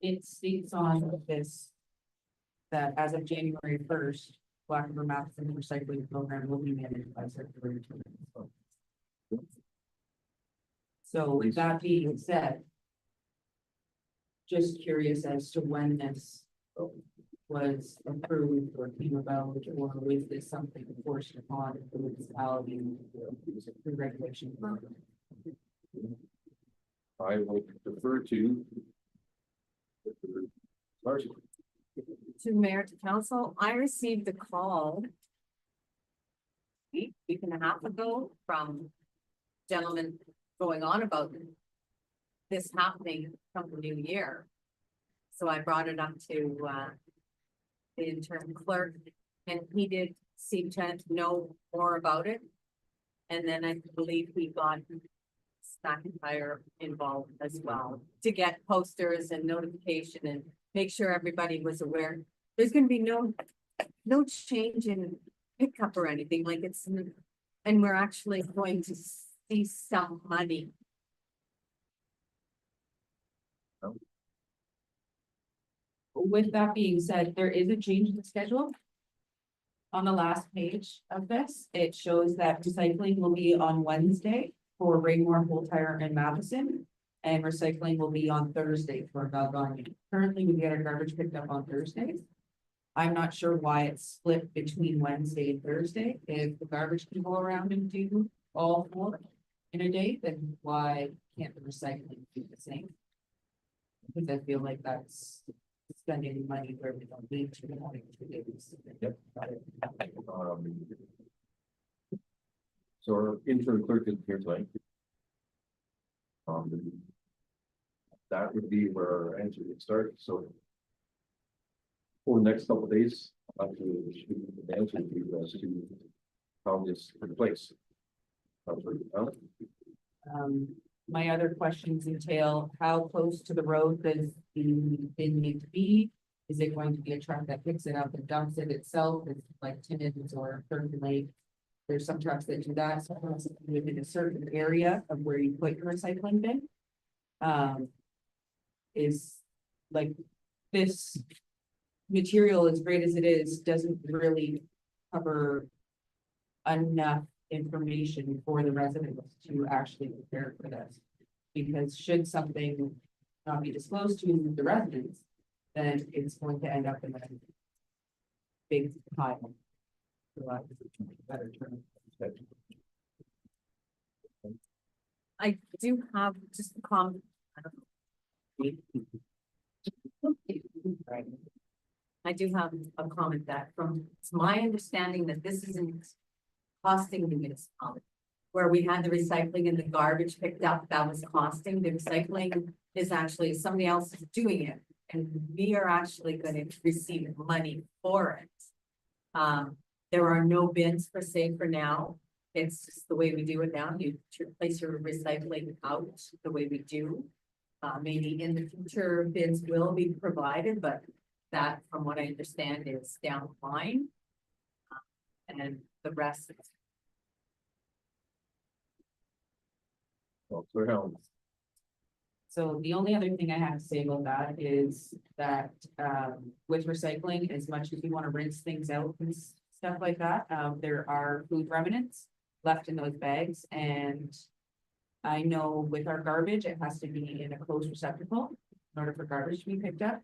It states on this that as of January first, Black River Matheson recycling program will be managed by Secretary of Tourism. So with that being said, just curious as to when this was approved or came about, or was this something forced upon the municipality through regulation? I will defer to. Marcy. To mayor, to council, I received a call week and a half ago from gentlemen going on about this happening from the new year. So I brought it up to the interim clerk, and he did seem to know more about it. And then I believe he got Stack and Fire involved as well to get posters and notification and make sure everybody was aware. There's gonna be no change in pickup or anything, like it's, and we're actually going to see some money. With that being said, there is a change in the schedule. On the last page of this, it shows that recycling will be on Wednesday for Raymore, Whole Tire and Madison. And recycling will be on Thursday for Valgani. Currently, we get our garbage picked up on Thursdays. I'm not sure why it's split between Wednesday and Thursday. If the garbage can go around and do all four in a day, then why can't the recycling do the same? Because I feel like that's spending money where we don't need to. Yep. So our interim clerk is here tonight. That would be where our answer would start, so. For the next couple of days, up to the answer to you as to how this took place. My other questions entail, how close to the road does the bin need to be? Is it going to be a truck that picks it up and dumps it itself, it's like Timmins or Third Lake? There's some trucks that do that, so it's within a certain area of where you put your recycling bin. Is like this material, as great as it is, doesn't really cover enough information for the residents to actually prepare for this. Because should something not be disclosed to the residents, then it's going to end up in a big pile. For lack of a better term. I do have just a comment. I do have a comment that it's my understanding that this isn't costing the municipality. Where we had the recycling and the garbage picked up, that was costing. The recycling is actually somebody else is doing it. And we are actually going to receive money for it. There are no bins per se for now. It's just the way we do it now. You place your recycling out the way we do. Maybe in the future bins will be provided, but that, from what I understand, is down the line. And the rest is. So the only other thing I have to say about that is that with recycling, as much as you want to rinse things out and stuff like that, there are food remnants left in those bags. And I know with our garbage, it has to be in a closed receptacle in order for garbage to be picked up.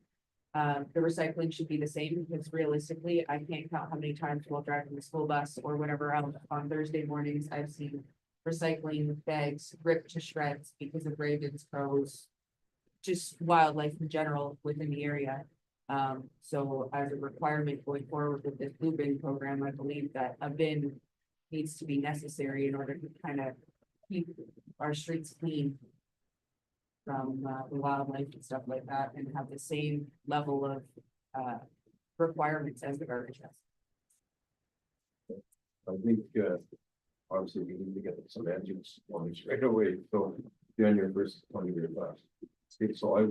The recycling should be the same, because realistically, I can't count how many times while driving the school bus or whatever else on Thursday mornings, I've seen recycling bags ripped to shreds because of ravens, crows, just wildlife in general within the area. So as a requirement going forward with this blue bin program, I believe that a bin needs to be necessary in order to kind of keep our streets clean from the wildlife and stuff like that, and have the same level of requirements as the garbage has. I think, obviously we need to get some answers on this right away, so January first, 20 class. So I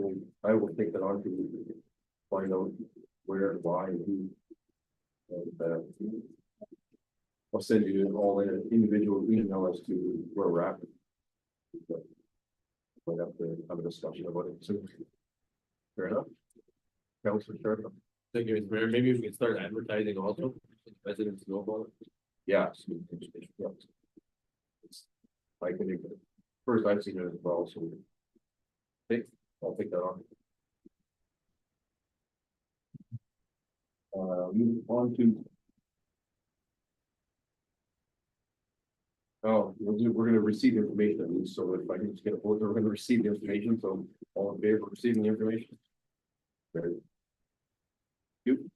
will take that on to find out where, why, and who. And, I'll send you all in an individual email as to where we're at. We'll have to have a discussion about it soon. Fair enough. Councilor Sharp. Thank you, Mr. Mayor. Maybe we can start advertising also, so residents know about it. Yeah. Yeah. I can, first I've seen it as well, so. I'll take that on. Move on to. Oh, we're gonna receive information at least, so if I can just get a vote, we're gonna receive the information, so all in favor of receiving the information? Very good. You.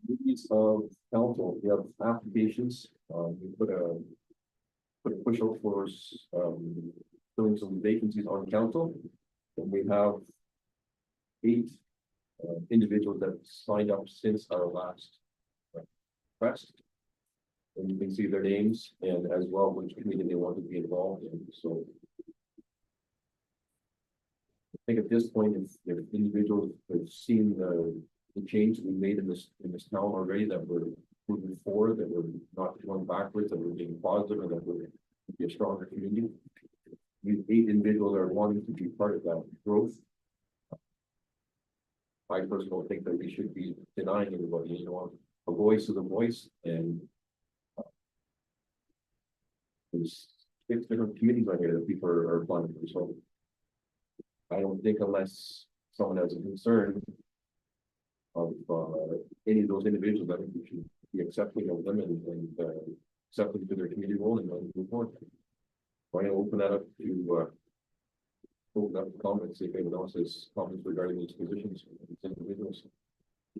Duties of council, we have applications, we put a push out for, filling some vacancies on council. And we have 8 individuals that signed up since our last request. And you can see their names and as well which committee they want to be involved in, so. I think at this point, if individuals have seen the change we made in this town already, that we're moving forward, that we're not going backwards, that we're being positive, and that we're be a stronger community. These 8 individuals are wanting to be part of that growth. I personally think that we should be denying anybody, you know, a voice is a voice, and there's 6 different committees on here that people are applying for, so I don't think unless someone has a concern of any of those individuals, I think we should be accepting of them and accepting to their community role and move forward. So I'm gonna open that up to open up the comments, if anyone else has comments regarding these positions, these individuals.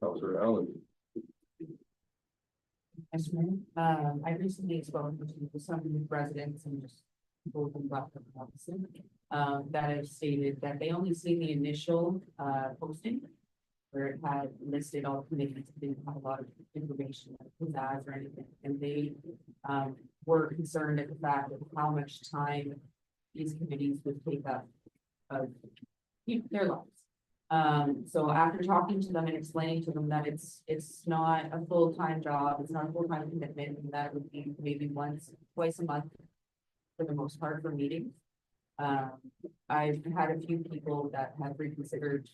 Councilor Allen. Yes, ma'am. I recently spoke to some residents and just people who left the office, that have stated that they only see the initial, posting where it had listed all committees, didn't have a lot of information, like pizzazz or anything, and they, were concerned at the fact of how much time these committees would take up of their lives. So after talking to them and explaining to them that it's not a full-time job, it's not a full-time commitment, and that it would be maybe twice a month for the most part for meetings. I've had a few people that have reconsidered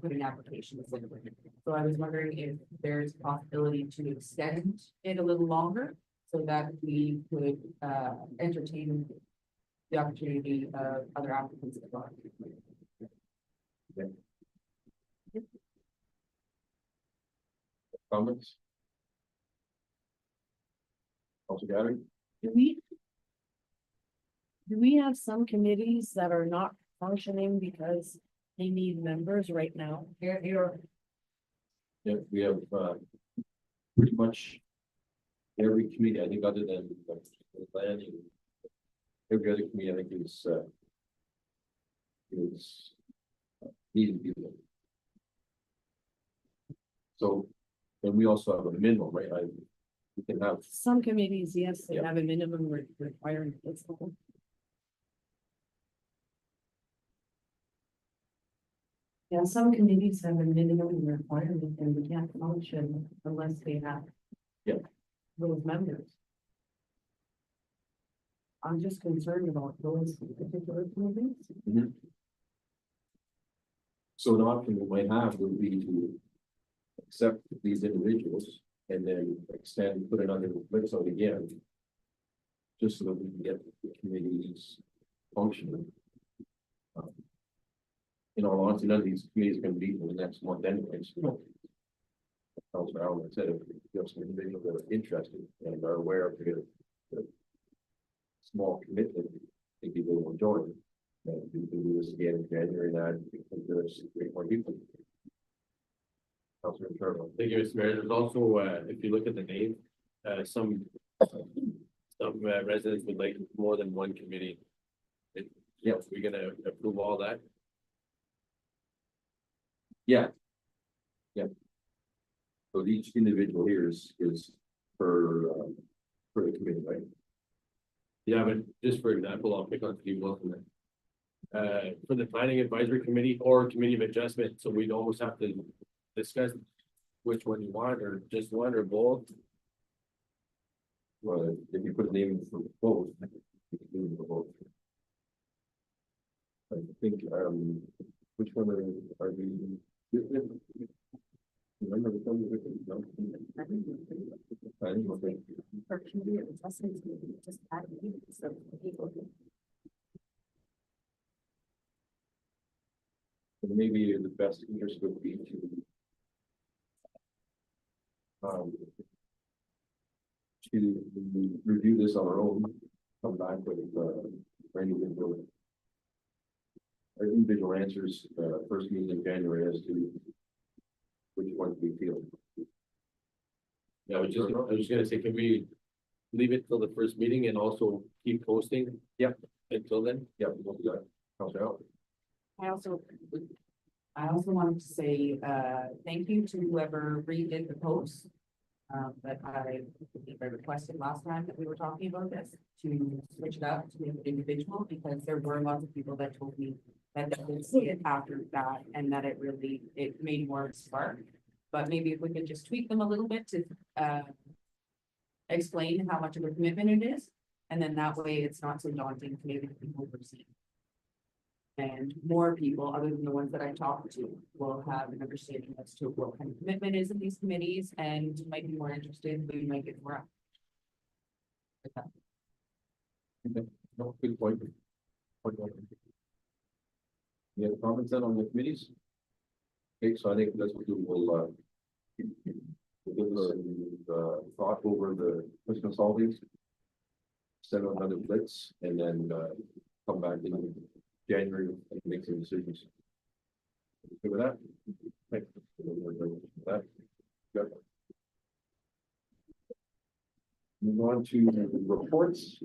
putting applications in. So I was wondering if there's a possibility to extend it a little longer so that we could entertain the opportunity of other applicants as well. Comments? Also gathering? Do we have some committees that are not functioning because they need members right now? Yeah, we have pretty much every committee, I think, other than the planning. Every other committee, I think, is needing people. So, and we also have a minimum, right? We can have, Some committees, yes, they Yeah. have a minimum requirement. That's all. Yeah, some committees have a minimum requirement and we can't function unless they have. Yeah. Those members. I'm just concerned about those particular committees. so an option we might have would be to accept these individuals and then extend, put it on the website again. Just so that we can get the committees functioning. in all honesty, none of these committees can meet in the next month anyways. Councilor Allen said, if you have some individuals that are interested and are aware of the small commitment, I think people will join. And we can do this again in January, and I think there's 3 more people. Councilor Turbo. Thank you, Mr. Mayor. There's also, if you look at the name, some residents would like more than one committee. Yeah, we're gonna approve all that. Yeah. Yeah. So each individual here is for the committee, right? Yeah, but just for example, I'll pick on Steve Wilson. For the planning advisory committee or committee of adjustment, so we'd almost have to discuss which one you want, or just one or both. Well, if you put a name for both, you can do it for both. I think, which one are we? Remember the one with the- I think we'll think. For community adjustments, we just add meetings of people. Maybe the best interest would be to review this on our own, come back with individual answers, first meeting in January as to which ones we feel. Yeah, I was just gonna say, can we leave it till the first meeting and also keep posting? Yep. Until then? Yeah, we'll do that. Councilor Allen. I also wanted to say, thank you to whoever redid the post. That I believe I requested last time that we were talking about this, to switch it up to make it individual, because there were lots of people that told me that they didn't see it after that, and that it made more spark. But maybe if we could just tweak them a little bit to, explain how much of a commitment it is, and then that way it's not so daunting to maybe the people perceive. And more people, other than the ones that I talked to, will have an understanding as to what kind of commitment is in these committees, and might be more interested, we might get more. No, good point. Any other comments then on the committees? Okay, so I think that's what we'll give us thought over the Christmas holidays. Send out another blitz and then come back in January and make some decisions. Good with that? Thank you. That. Good. Move on to the reports.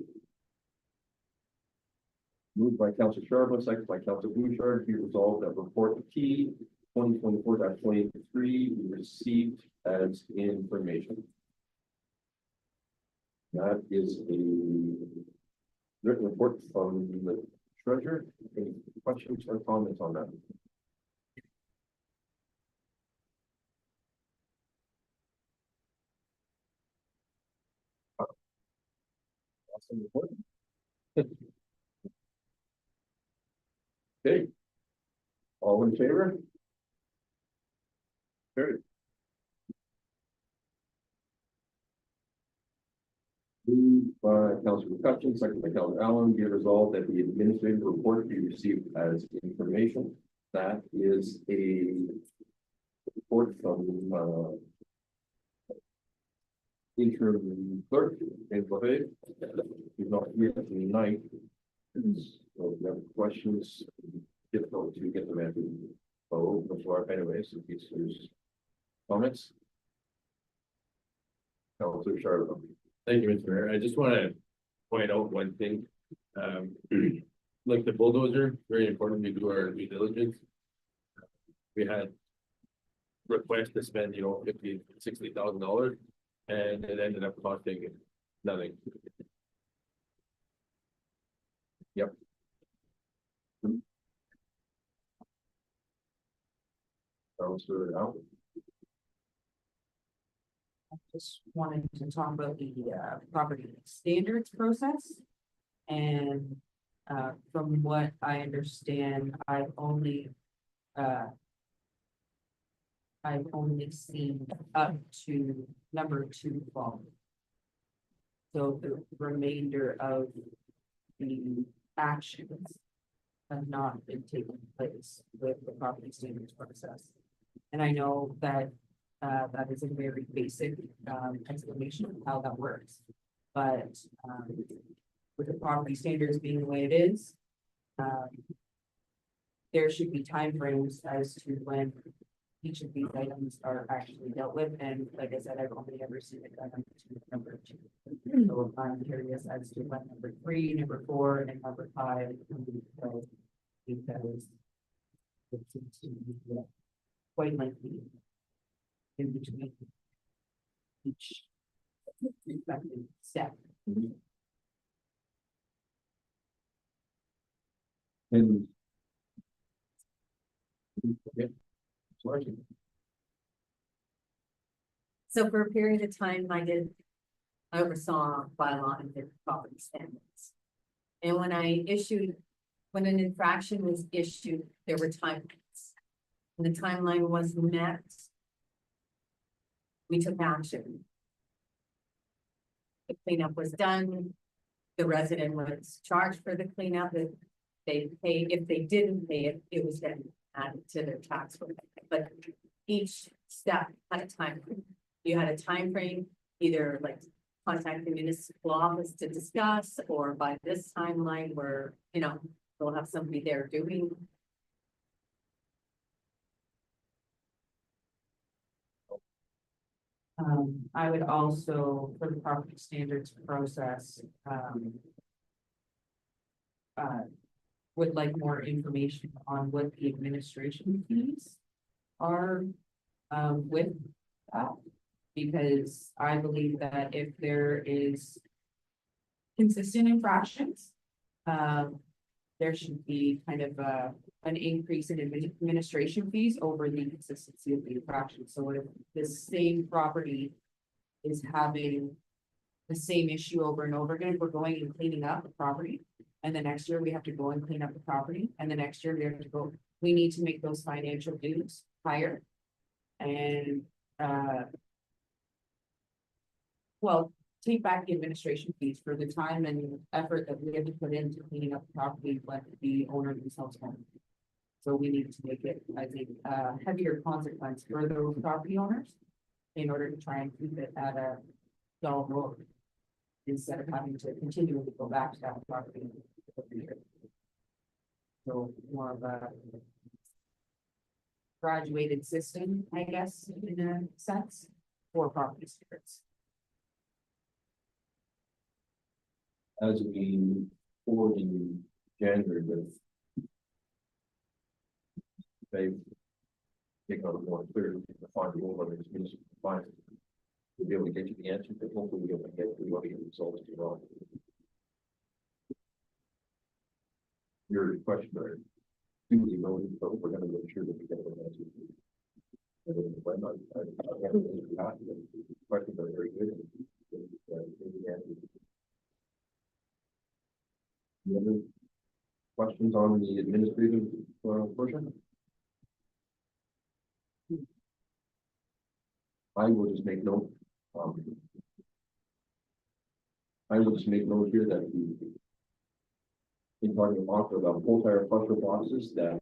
Moved by Councilor Charbonneau, second by Councilor Bouchard, be resolved that report T 2024-23 be received as information. That is a written report from the treasurer. Any questions or comments on that? Awesome report. Okay. All in favor? Carried. Moved by Councilor McCutcheon, second by Councilor Allen, be resolved that the administrative report be received as information. That is a report from interim clerk in Buffet. He's not here tonight. So if you have questions, difficult to get them answered. Oh, before anyways, in case there's comments. Councilor Charbonneau. Thank you, Mr. Mayor. I just want to point out one thing. Like the bulldozer, very important to do our due diligence. We had requests to spend, $50,000-$60,000, and it ended up costing nothing. Yep. Councilor Allen. I just wanted to talk about the property standards process. And from what I understand, I've only seen up to number 2 fall. So the remainder of the actions have not been taking place with the property standards process. And I know that, that is a very basic, explanation of how that works. But, with the property standards being the way it is, there should be timeframes as to when each of these items are actually dealt with, and like I said, I've only ever seen it done to number 2. So I'm curious as to when number 3, number 4, and number 5 come into play, because it seems to be quite lengthy in between each respective step. And. Okay. Sorry. So for a period of time, I oversaw bylaw and the property standards. And when when an infraction was issued, there were timelines. When the timeline was met, we took action. The cleanup was done. The resident was charged for the cleanup. If they paid, if they didn't pay it, it was then added to their tax bill. But each step had a time frame. You had a time frame, either like contact the municipal office to discuss, or by this timeline where, you know, they'll have somebody there doing. I would also, for the property standards process, would like more information on what the administration fees are, with that. Because I believe that if there is consistent infractions, there should be kind of an increase in administration fees over the consistency of the infraction. So if the same property is having the same issue over and over again, if we're going and cleaning up the property, and the next year we have to go and clean up the property, and the next year we have to go, we need to make those financial dues higher. And, well, take back the administration fees for the time and effort that we have to put into cleaning up the property, let the owner themselves own. So we need to make it, I think, heavier consequence for those property owners in order to try and keep it at a dull road, instead of having to continually go back to that property every year. So more of a graduated system, I guess, in a sense, for property standards. As we forward in January with. They take on a more clear, defined rule whether it's municipal compliance. We'll be able to get you the answer, but hopefully we'll be able to get the results as well. Your question, or duly noted, but we're gonna make sure that we get the answer. Questions are very good. Any other questions on the administrative portion? I will just make note. I will just make note here that in talking about the whole fire cluster boxes that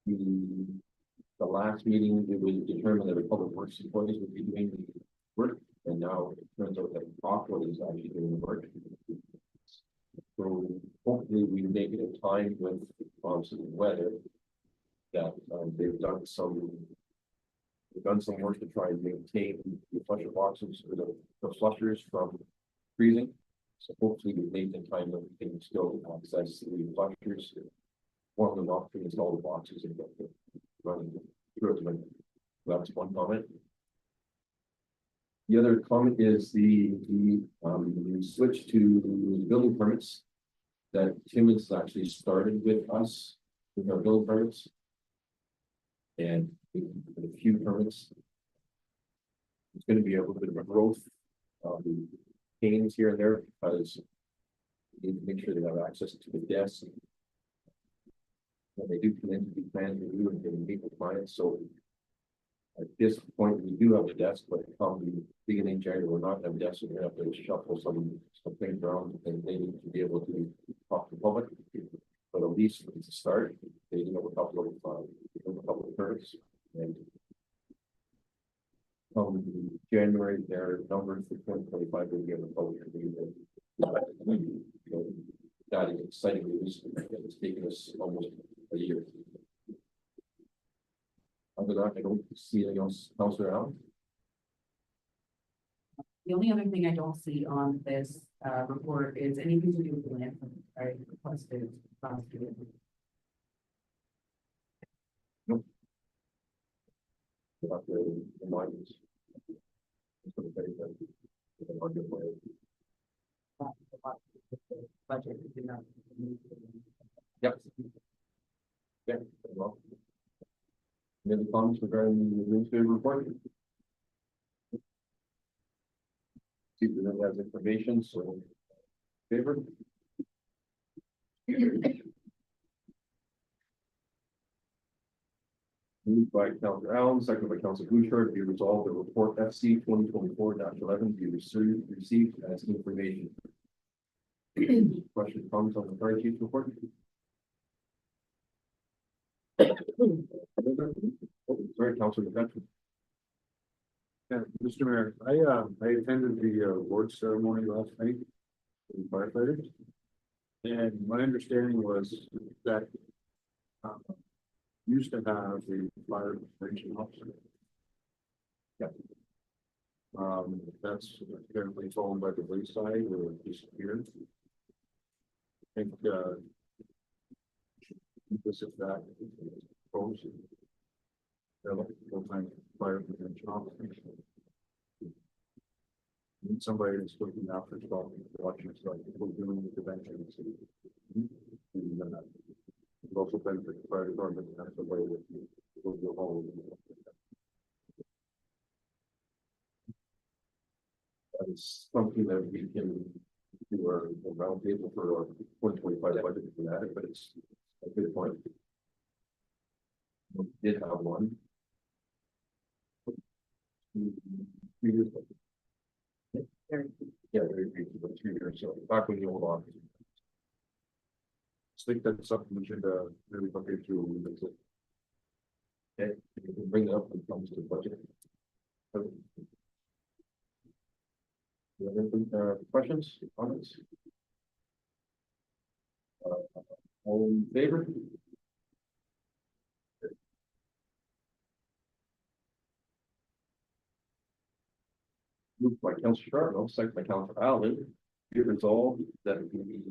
the last meeting, it was determined that the public works employees would be doing the work, and now it turns out that Aqua is actually doing the work. So hopefully we make it in time with obviously the weather that they've done some work to try and maintain the flusher boxes or the flushers from freezing. So hopefully we make in time that we can still access the flushers, warm them up to install the boxes and get them running through it. That's one comment. The other comment is the switch to building permits that Tim has actually started with us with our building permits. And with a few permits, it's going to be a little bit of a growth of the pains here and there, because we need to make sure they have access to the desk. When they do come in to be planned review and getting meet with clients, so at this point we do have a desk, but come the beginning of January, we're not going to have a desk, so we're going to have to shuffle some things around, and they need to be able to talk to public. But at least it's a start, they know a couple of turns and. January, their numbers for 2025 will be on the public. That is exciting news, it's taken us almost a year. Other than that, I don't see anything else, Councilor. The only other thing I don't see on this report is anything to do with the land I requested last year. About the reminders. Budget. Did not- Yep. Yeah, well. Any other comments regarding the administrative report? See if anyone has information, so. Favor? Moved by Councilor Allen, seconded by Councilor Bouchard, be resolved that report FC 2024-11 be received as information. Question, comments on the fire chief's report? Sorry, Councilor McFetrich. Yeah, Mr. Mayor, I attended the award ceremony last night for the firefighters. And my understanding was that used to have the fire prevention officer. Yeah. That's apparently fallen by the wayside or disappeared. I think this is that proposed. They're looking for full-time fire prevention officer. Need somebody that's looking after stuff, watching stuff, people doing the prevention. And it also benefits the fire department, that's the way that you will go home. That is something that we can do our roundtable for our 2025 budget for that, but it's a good point. We did have one. 3 years ago. Yeah, very briefly, but 3 years, so back when the old office. I think that's something we should really look into. Okay, we can bring it up when it comes to the budget. Questions, comments? All in favor? Moved by Councilor Charbonneau, second by Councilor Allen, be it resolved that the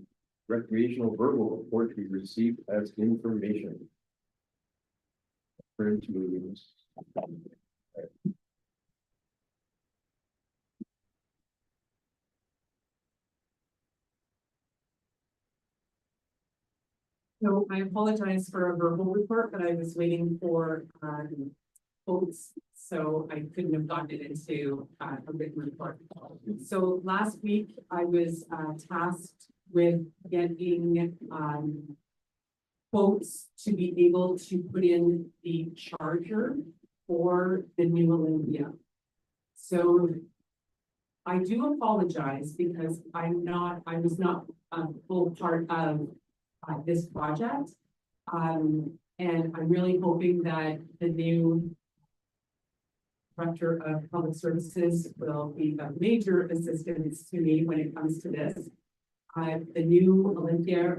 recreational verbal report be received as information. Turn to. So I apologize for a verbal report, but I was waiting for votes, so I couldn't have gotten it into a written report. So last week I was tasked with getting quotes to be able to put in the charger for the new Olympia. So I do apologize because I was not a full part of this project. And I'm really hoping that the new Director of Public Services will be a major assistance to me when it comes to this. The new Olympia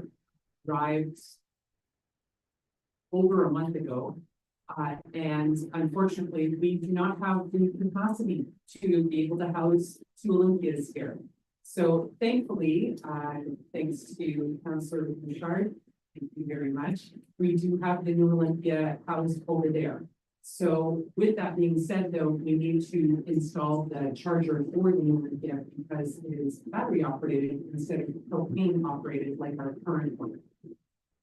arrived over a month ago. And unfortunately, we do not have the capacity to be able to house 2 Olympias here. So thankfully, thanks to Councillor Bouchard, thank you very much, we do have the new Olympia housed over there. So with that being said, though, we need to install the charger for the new Olympia because it is battery operated instead of propane operated like our current one.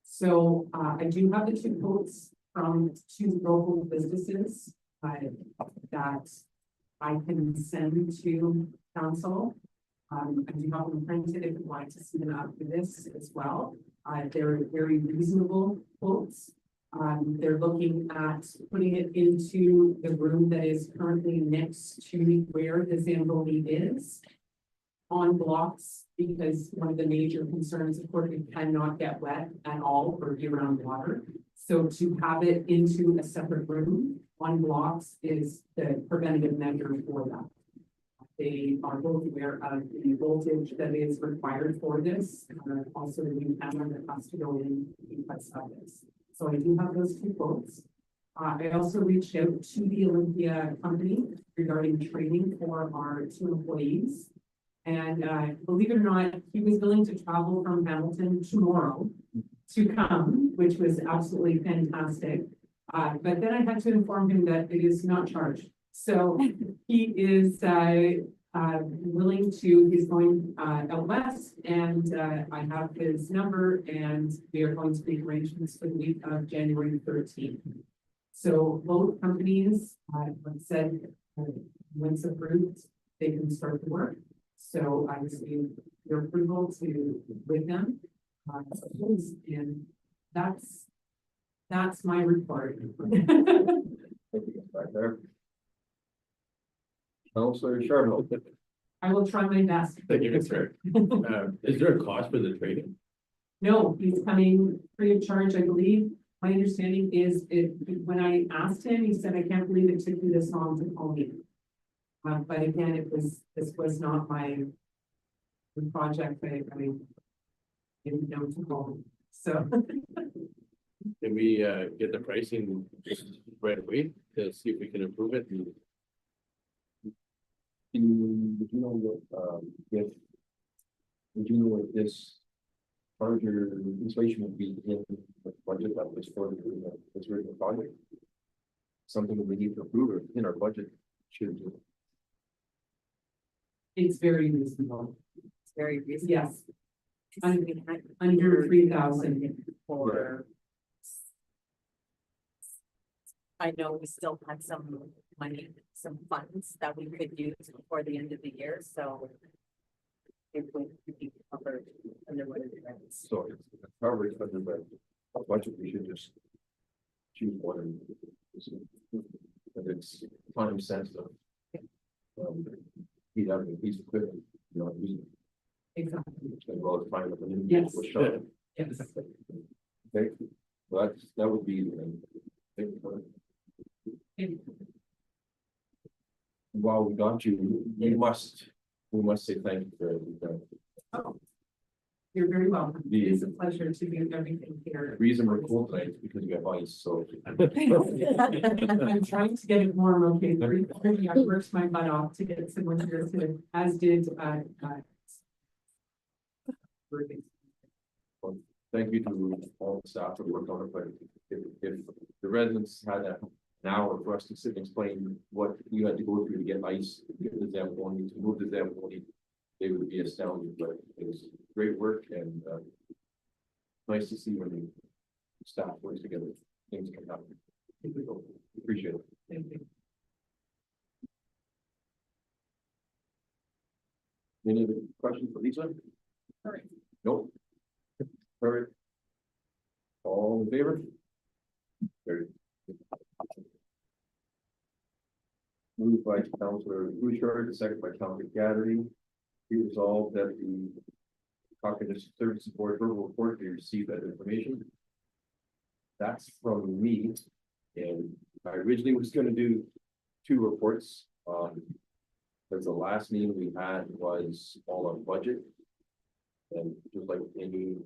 So I do have the 2 quotes from 2 local businesses that I can send to council. I do have them printed if you want to see them after this as well. They're very reasonable quotes. They're looking at putting it into the room that is currently next to where the Zamboni is on blocks Because one of the major concerns, of course, it cannot get wet at all for year-round water. So to have it into a separate room on blocks is the preventative measure for that. They are both aware of the voltage that is required for this, also the new camera that has to go in because of this. So I do have those two quotes. I also reached out to the Olympia company regarding training for our 2 employees. And believe it or not, he was willing to travel from Hamilton tomorrow to come, which was absolutely fantastic. But then I had to inform him that it is not charged. So he is willing to, he's going out west, and I have his number, and we are going to make arrangements for the week of January 13th. So both companies, like said, once approved, they can start the work. So I received your approval to with them. And that's my report. Thank you, right there. Counselor Charbonneau. I will try my best. Thank you, sir. Is there a cost for the training? No, he's coming free of charge, I believe. My understanding is when I asked him, he said, I can't believe it took you this long to call me. But again, this was not my project. I didn't know to call. So Can we get the pricing right away to see if we can improve it? Did you know what, did you know if this larger inflation would be in the budget that was for this original project? Something that we need to approve or in our budget should. it's very reasonable. It's very reasonable. Yes, I mean, under 3,000 for. I know we still had some money, some funds that we could use before the end of the year, so. It would be covered under what it is. So it's covered under the budget, we should just choose one and. But it's time sensitive. He'd have a piece of equipment, you know, we, exactly. as well as find an Yes. individual shop. Yes. Okay, well, that would be, while we got you, we must say thank you for everything. Oh, you're very welcome. The- It is a pleasure to do everything The here. reason we're cold tonight is because we have ice, so. I'm trying to get it warm, okay, 3:30, I worked my butt off to get some winter today, as did, Thank you to all the staff that worked on it, but if the residents had an hour for us to sit and explain what you had to go through to get ice, to get the Zamboni, to move the Zamboni, they would be astounded, but it was great work and nice to see when the staff works together, things can happen. Appreciate it. Thank you. Any other questions for Lisa? Nope. All right. All in favor? Very. Moved by Councilor Bouchard, second by Councilor Gathering. Be resolved that the Caucus Services Board verbal report be received that information. That's from me, and I originally was gonna do 2 reports, because the last meeting we had was all on budget. And just like any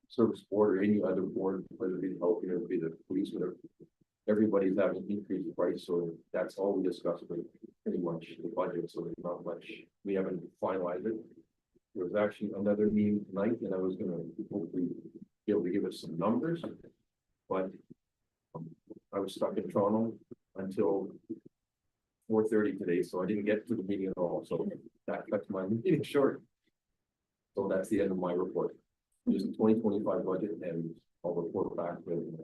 service board or any other board, whether it be the health, or be the police, whatever, everybody's having increased price, so that's all we discussed with pretty much the budget, so there's not much, we haven't finalized it. There was actually another meeting tonight, and I was gonna hopefully be able to give us some numbers, but I was stuck in Toronto until 4:30 today, so I didn't get to the meeting at all, so that cuts my meeting short. So that's the end of my report, just the 2025 budget, and I'll report back when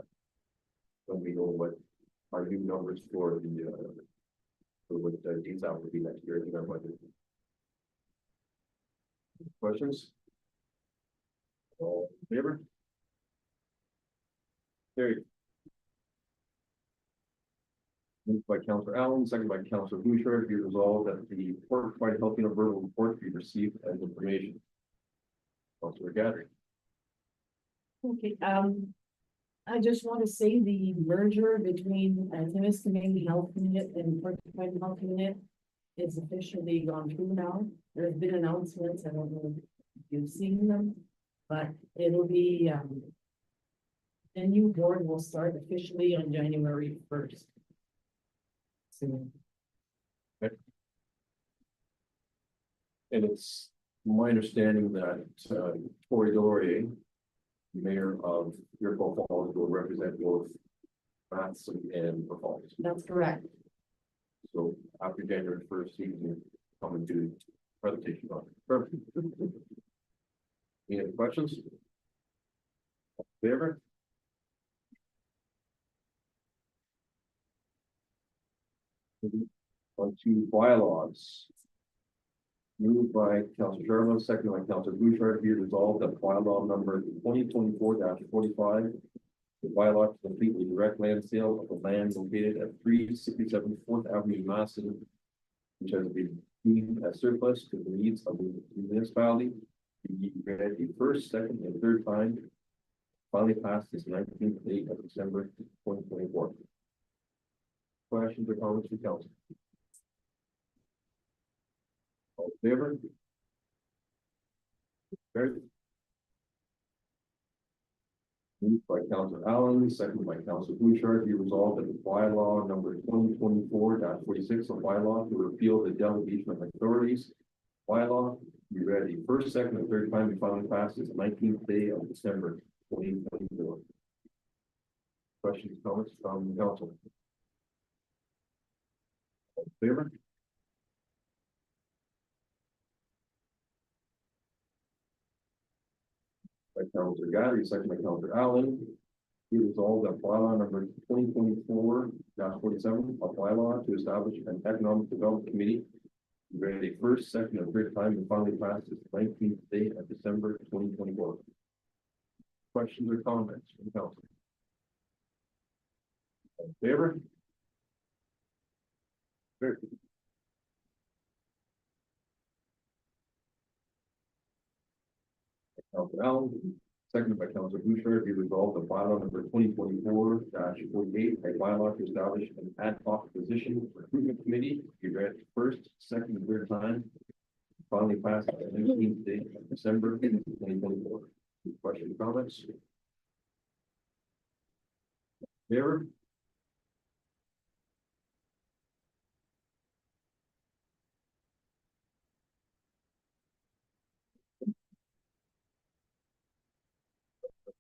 we know what our new numbers for the for what the DSAP would be next year in our budget. Questions? All in favor? Carried. Moved by Councillor Allen, second by Councillor Bouchard, be resolved that the report provided health unit verbal report be received as information. Councillor Gathering. Okay, I just want to say the merger between Timiskaming Health Unit and Porcupine Health Unit is officially gone through now. There's been announcements, I don't know if you've seen them, but it'll be, the new board will start officially on January 1st. So, And it's my understanding that Tori Dore, mayor of Iroquois Falls, will represent both Matson and Iroquois Falls. that's correct. So after January 1st, he can come and do presentation on it. Perfect. Any other questions? Favor? On to bylaws. Moved by Councillor Jarman, second by Councillor Bouchard, be it resolved that bylaw number 2024-45. The bylaw to complete the direct land sale of the land located at 367 4th Avenue, Masson, which has been deemed as surplus to the needs of the municipality. Be read the first, second, and third time. Finally passed this 19th day of December 2024. Questions or comments from council? All in favor? Carried. Moved by Councillor Allen, seconded by Councillor Bouchard, be resolved that the bylaw number 2024-46, a bylaw to repeal the delegation of authorities. Bylaw be read the first, second, and third time and finally passed this 19th day of December 2024. Questions, comments from the council? All in favor? By Councillor Goddard, second by Councillor Allen. Be resolved that bylaw number 2024-47, a bylaw to establish an economic development committee. Read a first, second, and third time and finally passed its 19th day of December 2024. Questions or comments from the council? All in favor? Very good. Councillor Allen, seconded by Councillor Bouchard, be resolved that bylaw number 2024-48, a bylaw to establish an ad hoc position recruitment committee, be read first, second, and third time. Finally passed on the 19th day of December 2024. Questions or comments? Favor?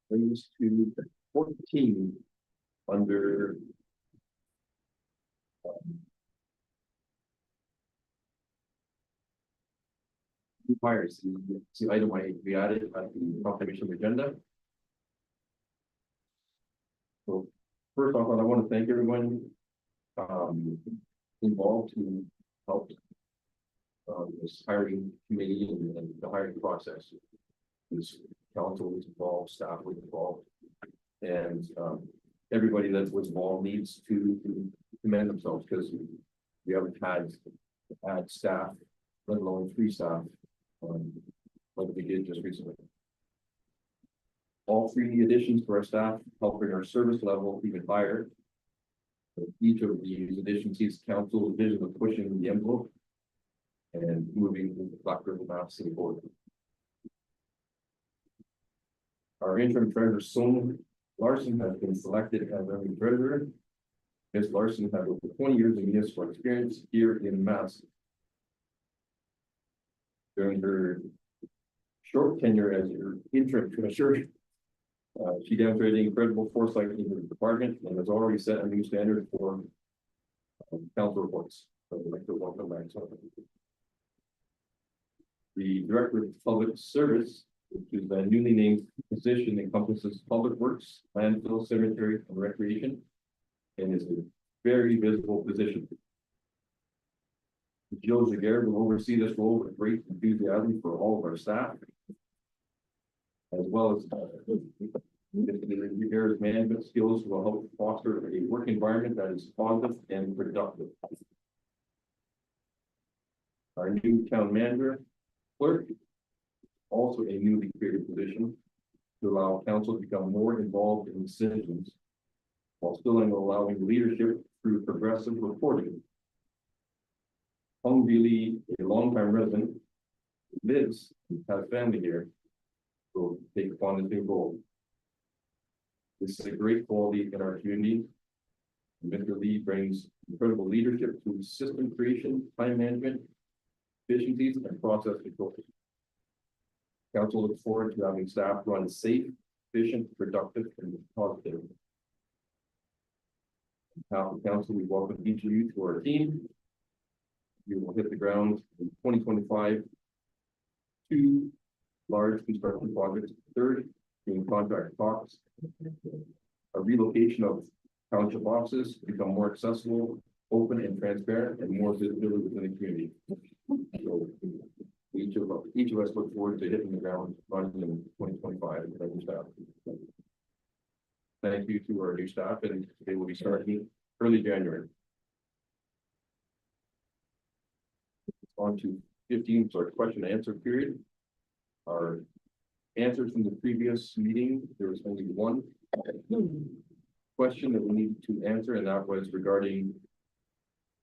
Brings to 14 under hires, the item I be added at the proclamation agenda. So first off, I want to thank everyone involved who helped this hiring committee and the hiring process. This council was involved, staff was involved, and everybody that was involved needs to commend themselves because we haven't had staff, let alone 3 staff, like we did just recently. All 3 additions to our staff help bring our service level even higher. Each of these additions sees council's vision of pushing the envelope and moving the Black River Mass City forward. Our interim treasurer, Sonia Larson, has been selected as our new treasurer. Ms. Larson has over 20 years of municipal experience here in Mass. During her short tenure as your interim treasurer, she demonstrated incredible foresight in the department and has already set a new standard for council reports. So I'd like to welcome back. The Director of Public Service, which is a newly named position, encompasses public works, landfill, cemetery, and recreation, and is a very visible position. Jill Jaguar will oversee this role with great enthusiasm for all of our staff, as well as The area's management skills will help foster a work environment that is positive and productive. Our new town manager, clerk, also a newly created position to allow council to become more involved in decisions while still allowing leadership through progressive reporting. Hung Billy, a longtime resident, lives, has family here, will take upon this new role. This is a great quality in our community. Mr. Lee brings incredible leadership through system creation, time management, efficiencies, and process control. Council looks forward to having staff run safe, efficient, productive, and positive. On behalf of council, we welcome each of you to our team. You will hit the ground in 2025. 2 large construction projects. Third, being contract talks. A relocation of township offices to become more accessible, open and transparent, and more visibility within the community. So each of us look forward to hitting the ground running in 2025 with our new staff. Thank you to our new staff, and they will be starting early January. On to 15, so our question and answer period. Our answers from the previous meeting, there was only one question that we needed to answer, and that was regarding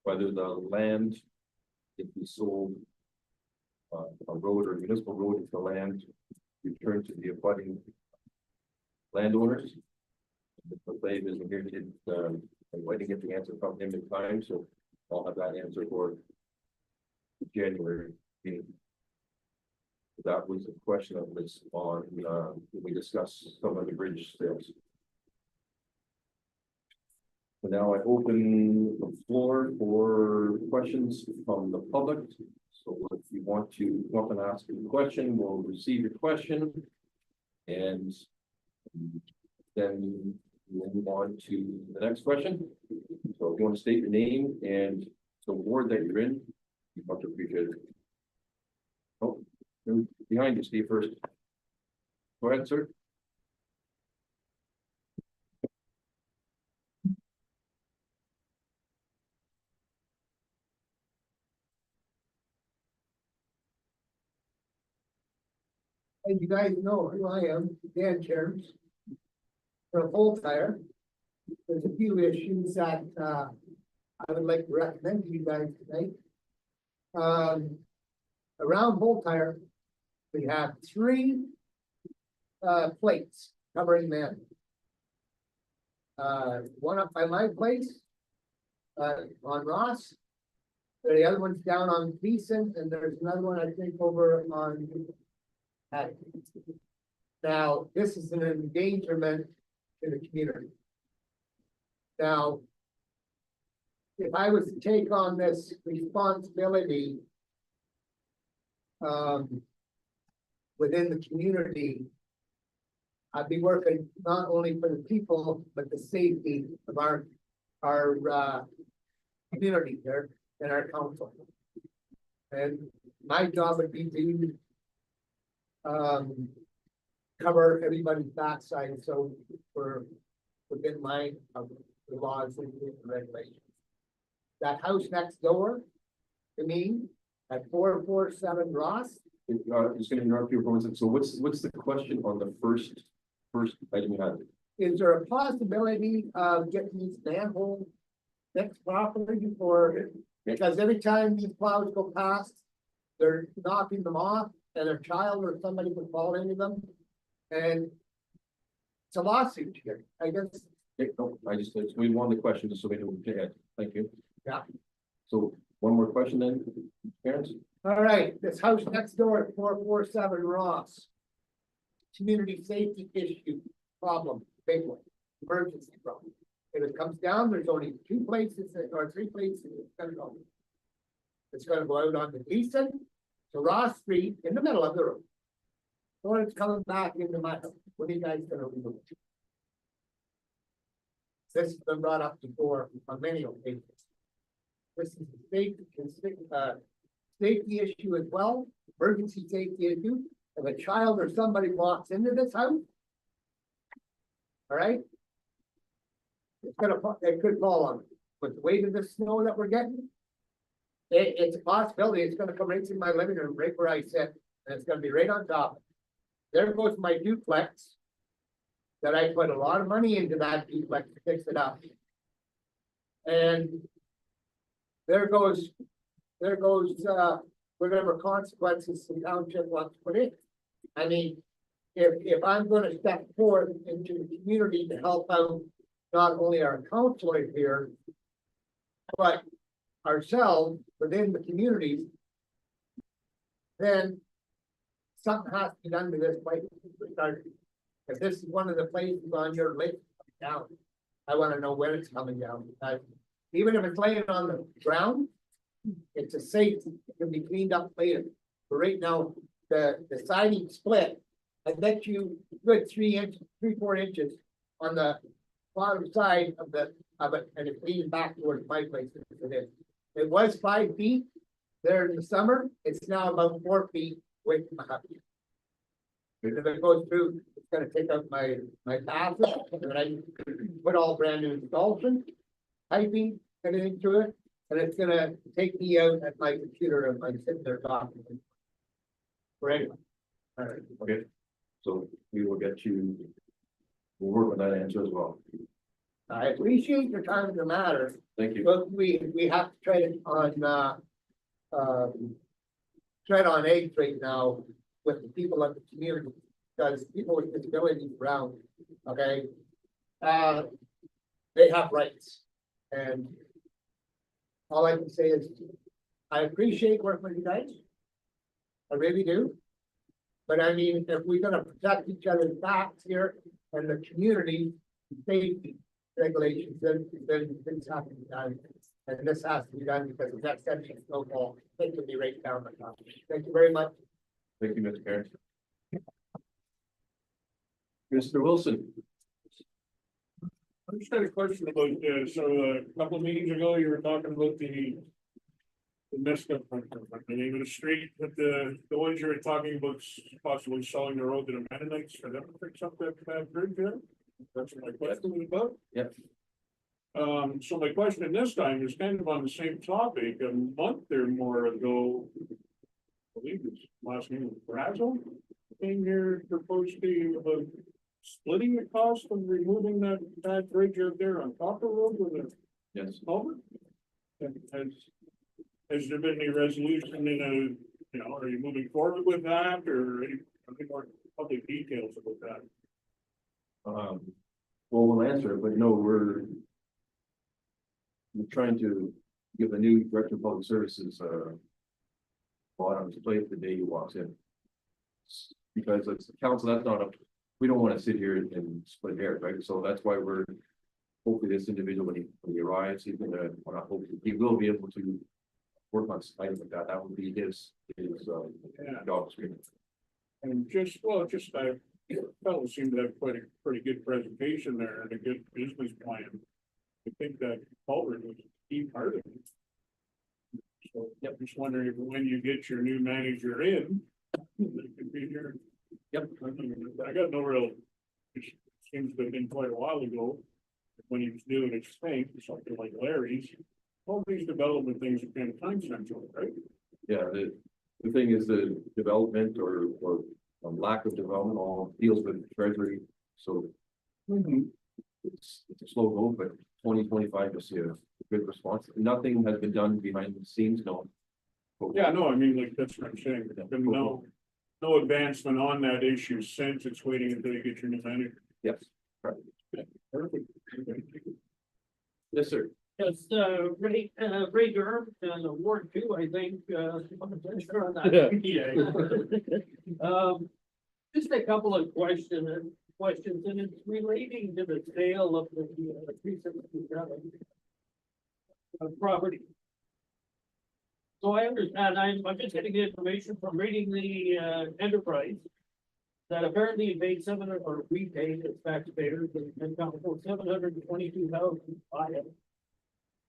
whether the land, if we sold a road or municipal road, if the land returned to the abutting landowners. The Dave isn't here to I'm waiting to get the answer from him in time, so I'll have that answer for January meeting. That was a question that was on when we discussed some of the bridge sales. So now I open the floor for questions from the public. So if you want to come up and ask a question, we'll receive your question. And then we'll move on to the next question. So if you want to state your name and the ward that you're in, you much appreciate it. Oh, behind you, Steve, first. Go ahead, sir. As you guys know who I am, Dan Cherms. For Whole Tire, there's a few issues that I would like to recommend to you guys tonight. Around Whole Tire, we have 3 plates covering them. One up by my place on Ross. The other one's down on Beeson, and there's another one I think over on now, this is an endangerment in the community. Now, if I was to take on this responsibility within the community, I'd be working not only for the people, but the safety of our community here and our council. And my job would be to cover everybody's backside, so we're within line of the laws and regulations. That house next door to me at 447 Ross. Just gonna interrupt you for 1 second. So what's the question on the first item you had? Is there a possibility of getting these manholes next property for, because every time these plows go past, they're knocking them off and their child or somebody would fall into them. And it's a lawsuit here, I guess. Okay, no, we wanted the question just so we know. Thank you. Yeah. So one more question then, parents? All right, this house next door at 447 Ross. Community safety issue, problem, big one, emergency problem. If it comes down, there's only 2 places or 3 places it's gonna go. It's gonna go out on the Beeson to Ross Street in the middle of the road. Or it's coming back into my house. What are you guys gonna remove? This has been brought up before on many occasions. This is a safety issue as well, emergency safety issue. If a child or somebody walks into this house, all right? It could fall on, with the weight of the snow that we're getting. It's a possibility, it's gonna come right through my living room, right where I sit, and it's gonna be right on top. There goes my duplex. That I put a lot of money into that duplex to fix it up. And. There goes, whatever consequences the township wants to put in. I mean, if I'm gonna step forward into the community to help out not only our counselor here, but ourselves within the community, then something has to be done to this place. If this is one of the places on your list down, I wanna know where it's coming down. Even if it's laying on the ground, it's a safe, it can be cleaned up later. But right now, the siding split, I bet you good 4 inches on the bottom side of it, and it's leaning back towards my place. It was 5 feet there in the summer, it's now about 4 feet away from my house. If it goes through, it's gonna take out my bathroom, and I put all brand new instalation, piping, everything to it, and it's gonna take me out at my computer and I'm sitting there talking. Right. All right. Okay, so we will get you, we'll work on that answer as well. I appreciate your time in the matter, Thank you. but we have to tread on eggs right now with the people of the community, because people with disabilities around, okay? They have rights, and all I can say is, I appreciate working with you guys. I really do. But I mean, if we're gonna protect each other's backs here and the community safety regulations, then things have to be done. And this has to be done because if that's setting snowball, it will be right down the top. Thank you very much. Thank you, Mr. Karen. Mr. Wilson. I just had a question about, a couple of meetings ago, you were talking about the messed up, the name of the street, but the ones you were talking about possibly selling the road to the Mennonites, for them to fix up that bridge there? That's what my question was about. Yep. So my question this time is kind of on the same topic. A month or more ago, I believe his last name was Brazel, came here proposed splitting the cost of removing that bridge out there on Copper Road with a Yes. culvert. And has there been any resolution are you moving forward with that, or any more public details about that? Well, we'll answer it, but no, we're trying to give the new director of public services, lot on his plate the day he walks in. Because it's the council, that's not we don't want to sit here and split hairs, right? So that's why we're, hopefully this individual, when he arrives, he's gonna, well, not hopefully, he will be able to work on items like that. That would be his job description. And I fellow seemed to have quite a pretty good presentation there and a good business plan. I think that culvert was a key part of it. So, I'm just wondering if when you get your new manager in, it could be here. Yep. I got no real, it seems to have been quite a while ago, when he was doing his thing, something like Larry's. All these development things are kind of time sensitive, right? Yeah, the thing is the development or lack of development all deals with treasury, so. It's a slow go, but 2025 is a good response. Nothing has been done behind the scenes, no. Yeah, no, I mean, like, that's what I'm saying, there's been no advancement on that issue since. It's waiting until you get your new manager. Yes. Right. Perfect. Yes, sir. Yes, Ray Durham, Ward 2, I think, I'm sure on that. Yeah. Just a couple of questions, and it's relating to the sale of the property. So I understand, I'm just getting the information from reading the enterprise. That apparently paid we paid as taxpayers and $722,000 by it.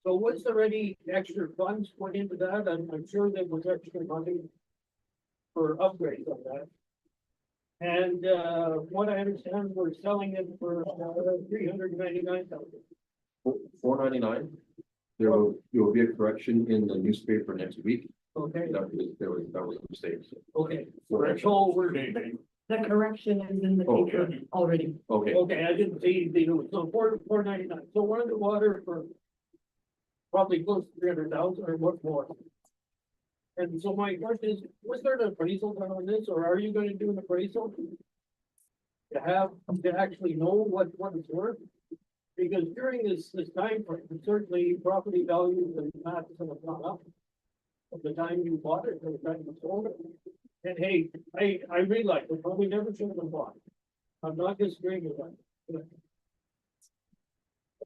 So was there any extra funds put into that? I'm sure there was extra money for upgrades on that. And, what I understand, we're selling it for, $399,000. $499. There will be a correction in the newspaper next week. Okay, That was a mistake. okay, so we're, The correction is in the Oh, paper already. Okay, okay, I didn't see the, so $499, so we're underwater for probably close to 300,000 or what more? And so my question is, was there an appraisal done on this, or are you gonna do an appraisal? To actually know what it's worth? Because during this time frame, certainly property values and maps have gone up. From the time you bought it, to the time you sold it. And hey, I realize it probably never should have been bought. I'm not disagreeing with that.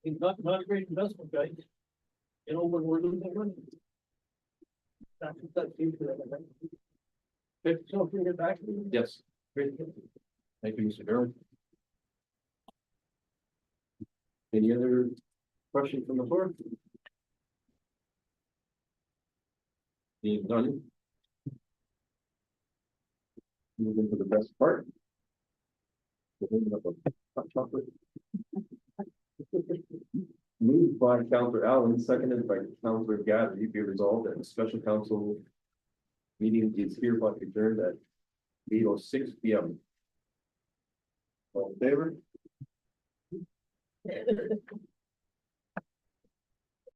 It's not a great investment, guys. You know, when we're losing money. That's huge for everything. Okay, so if we get back to you. yes. Great. Thank you, Mr. Barron. Any other questions from the floor? Being done. Move into the best part. Open up a hot chocolate. Moved by Counselor Allen, seconded by Counselor Gaddy, be resolved that the special council meeting is hereby adjourned at 8:06 p.m. All in favor?